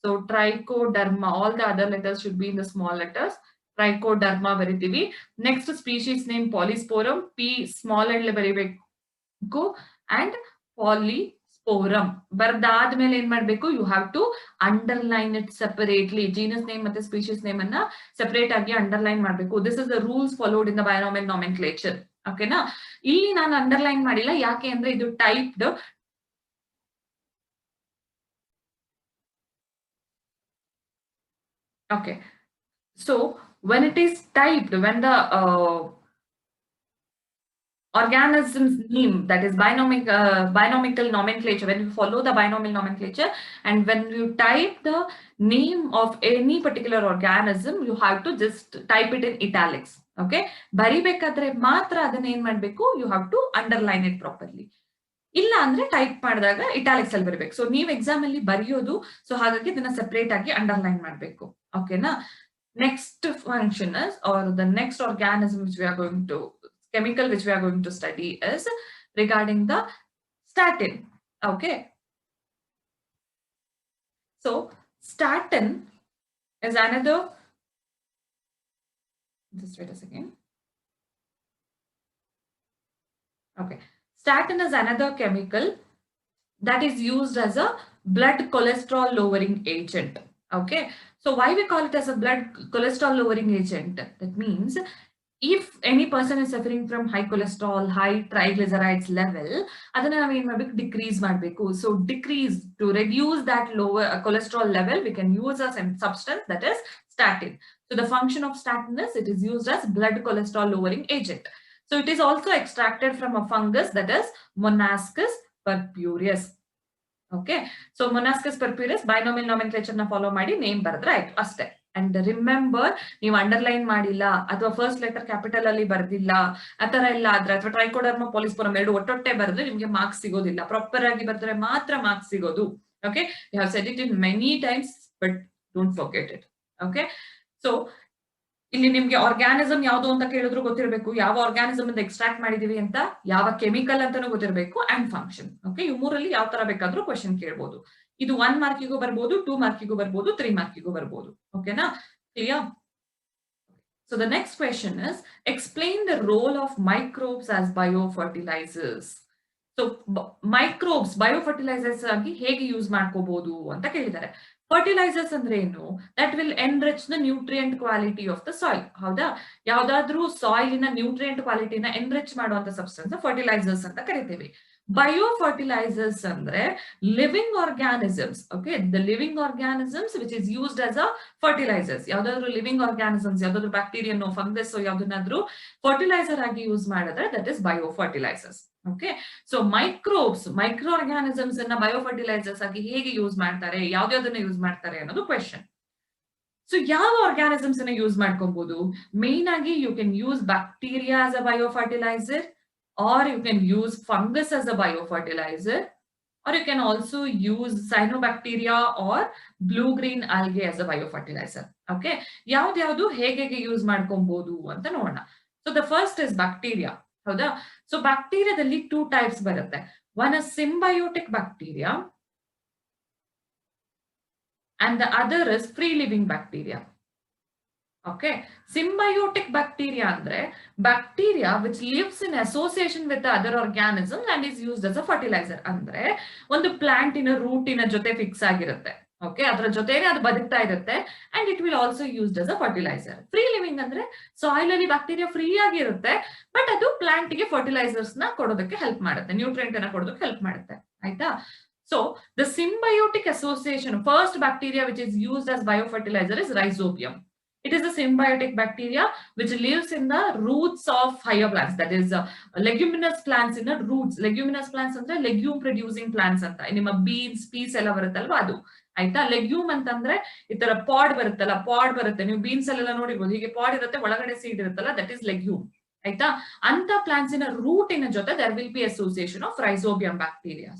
So Trichoderma, all the other letters should be in the small letters. Trichoderma ಬರಿತೀವಿ. Next species name polysporum, P small ಅಲ್ಲಿ ಬರಿಬೇಕು, and polysporum ಬರ್ದಾದ್ಮೇಲೆ ಏನ್ ಮಾಡ್ಬೇಕು? You have to underline it separately. Genus name ಮತ್ತೆ species name ಅನ್ನ separate ಆಗಿ underline ಮಾಡ್ಬೇಕು. This is the rules followed in the binomial nomenclature. ಓಕೆನಾ? ಇಲ್ಲಿ ನಾನು ಅಂಡರ್ಲೈನ್ ಮಾಡಿಲ್ಲ, ಯಾಕೆ ಅಂದ್ರೆ ಇದು typed. Okay, so when it is typed, when the organism's name, that is binomial nomenclature, when you follow the binomial nomenclature and when you type the name of any particular organism, you have to just type it in italics. Okay, ಬರಿಬೇಕಾದ್ರೆ ಮಾತ್ರ ಅದನ್ನ ಏನ್ ಮಾಡ್ಬೇಕು? You have to underline it properly. ಇಲ್ಲ ಅಂದ್ರೆ type ಮಾಡಿದಾಗ italics ಅಲ್ಲಿ ಬರಬೇಕು. So ನೀವು ಎಕ್ಸಾಮ್ ಅಲ್ಲಿ ಬರೆಯೋದು, ಸೊ ಹಾಗಾಗಿ ಇದನ್ನ ಸೆಪರೇಟ್ ಆಗಿ ಅಂಡರ್ಲೈನ್ ಮಾಡ್ಬೇಕು. ಓಕೆನಾ? Next function is, or the next organism which we are going to, chemical which we are going to study is regarding the statin. Okay, so statin is another, just wait a second. Okay, statin is another chemical that is used as a blood cholesterol lowering agent. Okay, so why we call it as a blood cholesterol lowering agent? That means if any person is suffering from high cholesterol, high triglycerides level, ಅದನ್ನ ನಾವು ಏನ್ ಮಾಡ್ಬೇಕು, decrease ಮಾಡಬೇಕು. So decrease to reduce that lower cholesterol level, we can use a substance that is statin. So the function of statin is it is used as blood cholesterol lowering agent. So it is also extracted from a fungus that is Monascus purpureus. Okay, so Monascus purpureus binomial nomenclature na follow ಮಾಡಿ name ಬರೆದ್ರೆ ಆಯ್ತು ಅಷ್ಟೇ. And remember, ನೀವು underline ಮಾಡಿಲ್ಲ ಅಥವಾ first letter capital ಅಲ್ಲಿ ಬರ್ದಿಲ್ಲ ಆತರ ಎಲ್ಲ ಆದ್ರೆ, ಅಥವಾ ಟ್ರೈಕೋಡರ್ಮಾ ಪಾಲಿಸ್ಪೋರಮ್ ಎರಡು ಒಟ್ಟೊಟ್ಟೆ ಬರೆದ್ರೆ ನಿಮ್ಗೆ ಮಾರ್ಕ್ಸ್ ಸಿಗೋದಿಲ್ಲ. ಪ್ರಾಪರ್ ಆಗಿ ಬರೆದ್ರೆ ಮಾತ್ರ ಮಾರ್ಕ್ಸ್ ಸಿಗೋದು. Okay, you have said it in many times, but don't forget it. Okay, so ಇಲ್ಲಿ ನಿಮ್ಗೆ ಆರ್ಗ್ಯಾನಿಸಮ್ ಯಾವ್ದು ಅಂತ ಕೇಳಿದ್ರು ಗೊತ್ತಿರಬೇಕು, ಯಾವ ಆರ್ಗ್ಯಾನಿಸಮ್ ಅಂತ ಎಕ್ಸ್ಟ್ರಾಕ್ಟ್ ಮಾಡಿದೀವಿ ಅಂತ, ಯಾವ ಕೆಮಿಕಲ್ ಅಂತಾನು ಗೊತ್ತಿರಬೇಕು, ಅಂಡ್ ಫಂಕ್ಷನ್. ಓಕೆ, ಇವು ಮೂರಲ್ಲಿ ಯಾವ ತರ ಬೇಕಾದ್ರೂ ಕ್ವಶನ್ ಕೇಳ್ಬೋದು. ಇದು 1 ಮಾರ್ಕಿಗೂ ಬರ್ಬೋದು, 2 ಮಾರ್ಕಿಗೂ ಬರ್ಬೋದು, 3 ಮಾರ್ಕಿಗೂ ಬರ್ಬೋದು. ಓಕೆನಾ, clear? So the next question is, explain the role of microbes as biofertilizers. So microbes biofertilizers ಆಗಿ ಹೇಗೆ ಯೂಸ್ ಮಾಡ್ಕೋಬಹುದು ಅಂತ ಕೇಳಿದ್ದಾರೆ. ಫರ್ಟಿಲೈಸರ್ಸ್ ಅಂದ್ರೆ ಏನು? That will enrich the nutrient quality of the soil. ಹೌದಾ, ಯಾವ್ದಾದ್ರೂ ಸಾಯಿಲಿನ ನ್ಯೂಟ್ರಿಯೆಂಟ್ ಕ್ವಾಲಿಟಿನ ಎನ್ರಿಚ್ ಮಾಡುವಂತ ಸಬ್ಸ್ಟೆನ್ಸ್ ಫರ್ಟಿಲೈಸರ್ಸ್ ಅಂತ ಕರಿತೀವಿ. ಬಯೋಫರ್ಟಿಲೈಸರ್ಸ್ ಅಂದ್ರೆ living organisms. Okay, the living organisms which is used as a fertilizers. ಯಾವ್ದಾದ್ರು ಲಿವಿಂಗ್ ಆರ್ಗ್ಯಾನಿಸಮ್ಸ್, ಯಾವ್ದಾದ್ರು ಬ್ಯಾಕ್ಟೀರಿಯನೋ ಫಂಗಸ್ ಯಾವ್ದನ್ನಾದ್ರೂ ಫರ್ಟಿಲೈಸರ್ ಆಗಿ ಯೂಸ್ ಮಾಡಿದ್ರೆ that is biofertilizers. Okay, so microbes, micro organisms ಅನ್ನ ಬಯೋಫರ್ಟಿಲೈಸರ್ಸ್ ಆಗಿ ಹೇಗೆ ಯೂಸ್ ಮಾಡ್ತಾರೆ, ಯಾವ್ದಾವ್ದನ್ನ ಯೂಸ್ ಮಾಡ್ತಾರೆ ಅನ್ನೋದು ಕ್ವೆಶನ್. ಸೊ ಯಾವ ಆರ್ಗ್ಯಾನಿಸಮ್ಸ್ ಅನ್ನ ಯೂಸ್ ಮಾಡ್ಕೊಬಹುದು? ಮೇನ್ ಆಗಿ you can use bacteria as a biofertiliser, or you can use fungus as a biofertilizer, or you can also use cyanobacteria or blue-green algae as a biofertilizer. Okay, ಯಾವ್ದು ಹೇಗೆ use ಮಾಡ್ಕೊಬಹುದು ಅಂತ ನೋಡೋಣ. So the first is bacteria. ಹೌದಾ, so ಬ್ಯಾಕ್ಟೀರಿಯಾದಲ್ಲಿ 2 types ಬರುತ್ತೆ. One is symbiotic bacteria and the other is free living bacteria. Okay, symbiotic bacteria andre bacteria which lives in association with the other organisms and is used as a fertilizer. Andre ಒಂದು plant in a root in a ಜೊತೆ fix ಆಗಿರುತ್ತೆ. Okay, ಅದರ ಜೊತೆನೆ ಅದು ಬದುಕ್ತಾ ಇರುತ್ತೆ and it will also used as a fertilizer. Free living ಅಂದ್ರೆ soil ಅಲ್ಲಿ ಬ್ಯಾಕ್ಟೀರಿಯಾ ಫ್ರೀ ಆಗಿರುತ್ತೆ, ಬಟ್ ಅದು ಪ್ಲಾಂಟ್ ಗೆ ಫರ್ಟಿಲೈಸರ್ಸ್ ನ ಕೊಡೋದಕ್ಕೆ ಹೆಲ್ಪ್ ಮಾಡುತ್ತೆ, ನ್ಯೂಟ್ರಿಯೆಂಟ್ ಅನ್ನ ಕೊಡೋದಕ್ಕೆ ಹೆಲ್ಪ್ ಮಾಡುತ್ತೆ. ಆಯ್ತಾ? So the symbiotic association, first bacteria which is used as biofertilizer is Rhizobium. It is a symbiotic bacteria which lives in the roots of higher plants, that is leguminous plants in the roots. Leguminous plants ಅಂದ್ರೆ legume producing plants ಅಂತ. ನಿಮ್ಮ beans, peas ಎಲ್ಲ ಬರುತ್ತಲ್ವಾ ಅದು. ಆಯ್ತಾ? Legume ಅಂತಂದ್ರೆ ಈ ತರ ಪಾಡ್ ಬರುತ್ತಲ್ಲ, ಪಾಡ್ ಬರುತ್ತೆ, ನೀವು ಬೀನ್ಸ್ ಅಲ್ಲೆಲ್ಲ ನೋಡಿರ್ಬೋದು, ಹೀಗೆ ಪಾಡ್ ಇರುತ್ತೆ, ಒಳಗಡೆ ಸೀಡ್ ಇರುತ್ತಲ್ಲ, ದಟ್ ಇಸ್ ಲೆಗ್ಯೂಮ್. ಆಯ್ತಾ? ಅಂತ ಪ್ಲಾಂಟ್ಸ್ ಇನ ರೂಟಿನ ಜೊತೆ there will be association of Rhizobium bacteria.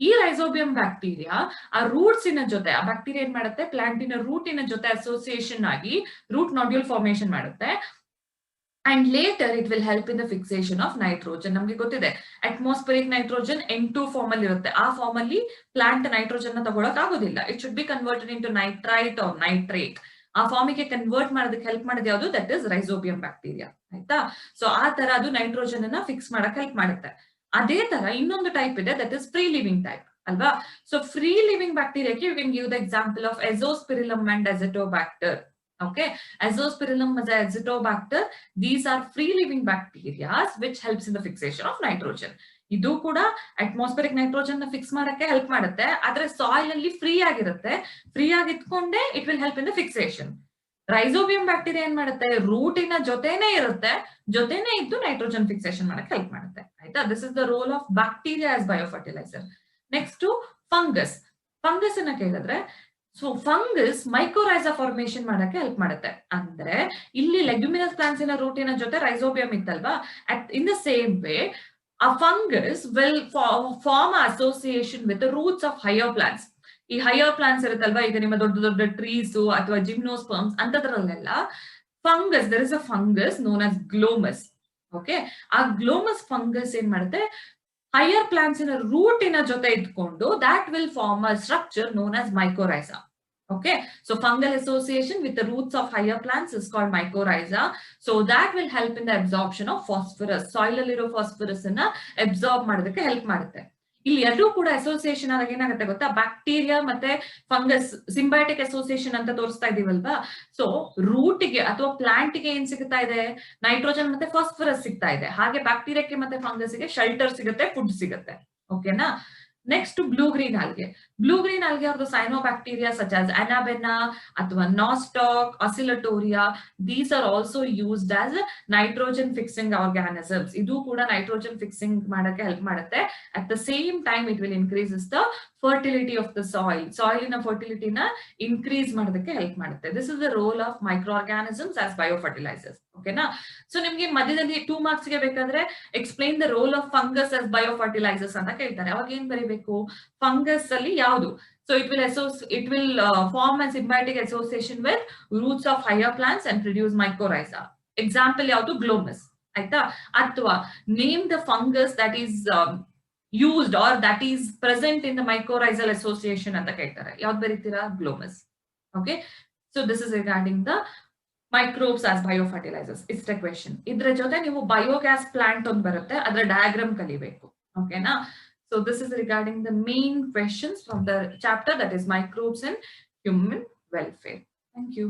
ಈ ರೈಸೋಬಿಯಂ ಬ್ಯಾಕ್ಟೀರಿಯಾ ಆ ರೂಟ್ಸ್ ಇನ ಜೊತೆ, ಆ ಬ್ಯಾಕ್ಟೀರಿಯಾ ಏನ್ ಮಾಡುತ್ತೆ, ಪ್ಲಾಂಟಿನ ರೂಟಿನ ಜೊತೆ ಅಸೋಸಿಯೇಷನ್ ಆಗಿ ರೂಟ್ ನಾಡ್ಯೂಲ್ ಫಾರ್ಮೇಶನ್ ಮಾಡುತ್ತೆ. And later it will help in the fixation of nitrogen. ನಮ್ಗೆ ಗೊತ್ತಿದೆ ಅಟ್ಮಾಸ್ಫಿಯರಿಕ್ ನೈಟ್ರೋಜನ್ N2 ಫಾರ್ಮ್ ಅಲ್ಲಿ ಇರುತ್ತೆ. ಆ ಫಾರ್ಮ್ ಅಲ್ಲಿ ಪ್ಲಾಂಟ್ ನೈಟ್ರೋಜನ್ ನ ತಗೊಳಕ್ ಆಗೋದಿಲ್ಲ. It should be converted into nitrite or nitrate. ಆ ಫಾರ್ಮಿಗೆ ಕನ್ವರ್ಟ್ ಮಾಡೋದಕ್ಕೆ ಹೆಲ್ಪ್ ಮಾಡೋದು ಯಾವುದು? That is rhizobium bacteria. ಆಯ್ತಾ? ಸೊ ಆ ತರ ಅದು ನೈಟ್ರೋಜನ್ ಅನ್ನ ಫಿಕ್ಸ್ ಮಾಡಕ್ ಹೆಲ್ಪ್ ಮಾಡುತ್ತೆ. ಅದೇ ತರ ಇನ್ನೊಂದು ಟೈಪ್ ಇದೆ, that is free living type ಅಲ್ವಾ. ಸೊ ಫ್ರೀ ಲಿವಿಂಗ್ ಬ್ಯಾಕ್ಟೀರಿಯಾಕ್ಕೆ you can give the example of Azospirillum and Azotobacter. Okay, Azospirillum and Azotobacter, these are free living bacteria which helps in the fixation of nitrogen. ಇದು ಕೂಡ atmospheric nitrogen ನ fix ಮಾಡಕ್ಕೆ help ಮಾಡುತ್ತೆ, ಆದ್ರೆ soil ಅಲ್ಲಿ free ಆಗಿರುತ್ತೆ, free ಆಗಿ ಇಟ್ಕೊಂಡೆ it will help in the fixation. Rhizobium bacteria ಏನ್ ಮಾಡುತ್ತೆ, ರೂಟಿನ ಜೊತೆನೆ ಇರುತ್ತೆ, ಜೊತೆನೆ ಇದ್ದು ನೈಟ್ರೋಜನ್ ಫಿಕ್ಸೇಷನ್ ಮಾಡಕ್ಕೆ ಹೆಲ್ಪ್ ಮಾಡುತ್ತೆ. ಆಯ್ತಾ? This is the role of bacteria as biofertilizer. Next fungus. Fungus ಅನ್ನ ಕೇಳಿದ್ರೆ, ಸೊ ಫಂಗಸ್ ಮೈಕೋರೈಸಾ ಫಾರ್ಮೇಶನ್ ಮಾಡಕ್ಕೆ ಹೆಲ್ಪ್ ಮಾಡುತ್ತೆ. ಅಂದ್ರೆ ಇಲ್ಲಿ ಲೆಗ್ಯುಮಿನಸ್ ಪ್ಲಾಂಟ್ಸ್ ಇನ ರೂಟಿನ ಜೊತೆ ರೈಸೋಬಿಯಂ ಇತ್ತಲ್ವಾ, in the same way a fungus will form association with the roots of higher plants. ಈ ಹೈಯರ್ ಪ್ಲಾಂಟ್ಸ್ ಇರುತ್ತಲ್ವಾ, ಈಗ ನಿಮ್ಮ ದೊಡ್ಡ ದೊಡ್ಡ ಟ್ರೀಸ್ ಅಥವಾ ಜಿಮ್ನೋಸ್ಪರ್ಮ್ಸ್ ಅಂತದ್ರಲ್ಲೆಲ್ಲ fungus, there is a fungus known as Glomus. Okay, ಆ ಗ್ಲೋಮಸ್ ಫಂಗಸ್ ಏನ್ ಮಾಡುತ್ತೆ, ಹೈಯರ್ ಪ್ಲಾಂಟ್ಸ್ ಇನ ರೂಟಿನ ಜೊತೆ ಇದ್ಕೊಂಡು that will form a structure known as mycorrhiza. Okay, so fungal association with the roots of higher plants is called mycorrhiza. So that will help in the absorption of phosphorus. Soil alliro phosphorus na absorb ಮಾಡೋದಕ್ಕೆ help ಮಾಡುತ್ತೆ. ಇಲ್ಲಿ ಎರಡೂ ಕೂಡ association ಆದಾಗ ಏನಾಗುತ್ತೆ ಗೊತ್ತಾ, bacteria ಮತ್ತೆ fungus symbiotic association ಅಂತ ತೋರಿಸ್ತಾ ಇದೀವಲ್ವಾ. ಸೊ ರೂಟ್ಗೆ ಅಥವಾ ಪ್ಲಾಂಟ್ಗೆ ಏನ್ ಸಿಗ್ತಾ ಇದೆ, ನೈಟ್ರೋಜನ್ ಮತ್ತೆ ಫಾಸ್ಫರಸ್ ಸಿಗ್ತಾ ಇದೆ. ಹಾಗೆ ಬ್ಯಾಕ್ಟೀರಿಯಾಕ್ಕೆ ಮತ್ತೆ ಫಂಗಸ್ಗೆ ಶೆಲ್ಟರ್ ಸಿಗುತ್ತೆ, ಫುಡ್ ಸಿಗುತ್ತೆ. ಓಕೆನಾ. Next blue green algae. Blue green algae ಅವ್ರದ್ದು ಸೈನೋಬ್ಯಾಕ್ಟೀರಿಯಾ ಸಚ್ ಆಸ್ ಅನಾಬೆನಾ ಅಥವಾ Nostoc, Oscillatoria, these are also used as nitrogen fixing organisms. ಇದು ಕೂಡ ನೈಟ್ರೋಜನ್ ಫಿಕ್ಸಿಂಗ್ ಮಾಡಕ್ಕೆ ಹೆಲ್ಪ್ ಮಾಡುತ್ತೆ. At the same time it will increases the fertility of the ಸಾಯಿಲಿನ ಫರ್ಟಿಲಿಟಿನ increase ಮಾಡೋದಕ್ಕೆ help ಮಾಡುತ್ತೆ. This is the role of micro organisms as biofertilizers. ಓಕೆನಾ. ಸೊ ನಿಮ್ಗೆ ಮಧ್ಯದಲ್ಲಿ 2 marks ಗೆ ಬೇಕಾದ್ರೆ explain the role of fungus as biofertilisers ಅಂತ ಕೇಳ್ತಾರೆ. ಅವಾಗ ಏನ್ ಬರೀಬೇಕು, ಫಂಗಸ್ ಅಲ್ಲಿ ಯಾವುದು. So it will form a symbiotic association with roots of higher plants and produce mycorrhiza. Example ಯಾವುದು, ಗ್ಲೋಮಸ್. ಆಯ್ತಾ. ಅಥವಾ name the fungus that is used or that is present in the mycorrhizal association ಅಂತ ಕೇಳ್ತಾರೆ. ಯಾವ್ದು ಬರೀತೀರಾ, Glomus. Okay. So this is regarding the microbes as biofertilizers. It's a question. ಇದ್ರ ಜೊತೆ ನೀವು ಬಯೋಗ್ಯಾಸ್ ಪ್ಲಾಂಟ್ ಒಂದು ಬರುತ್ತೆ, ಅದರ ಡಯಾಗ್ರಾಮ್ ಕಲಿಬೇಕು. ಓಕೆನಾ. So this is regarding the main questions from the chapter, that is microbes and human welfare. Thank you.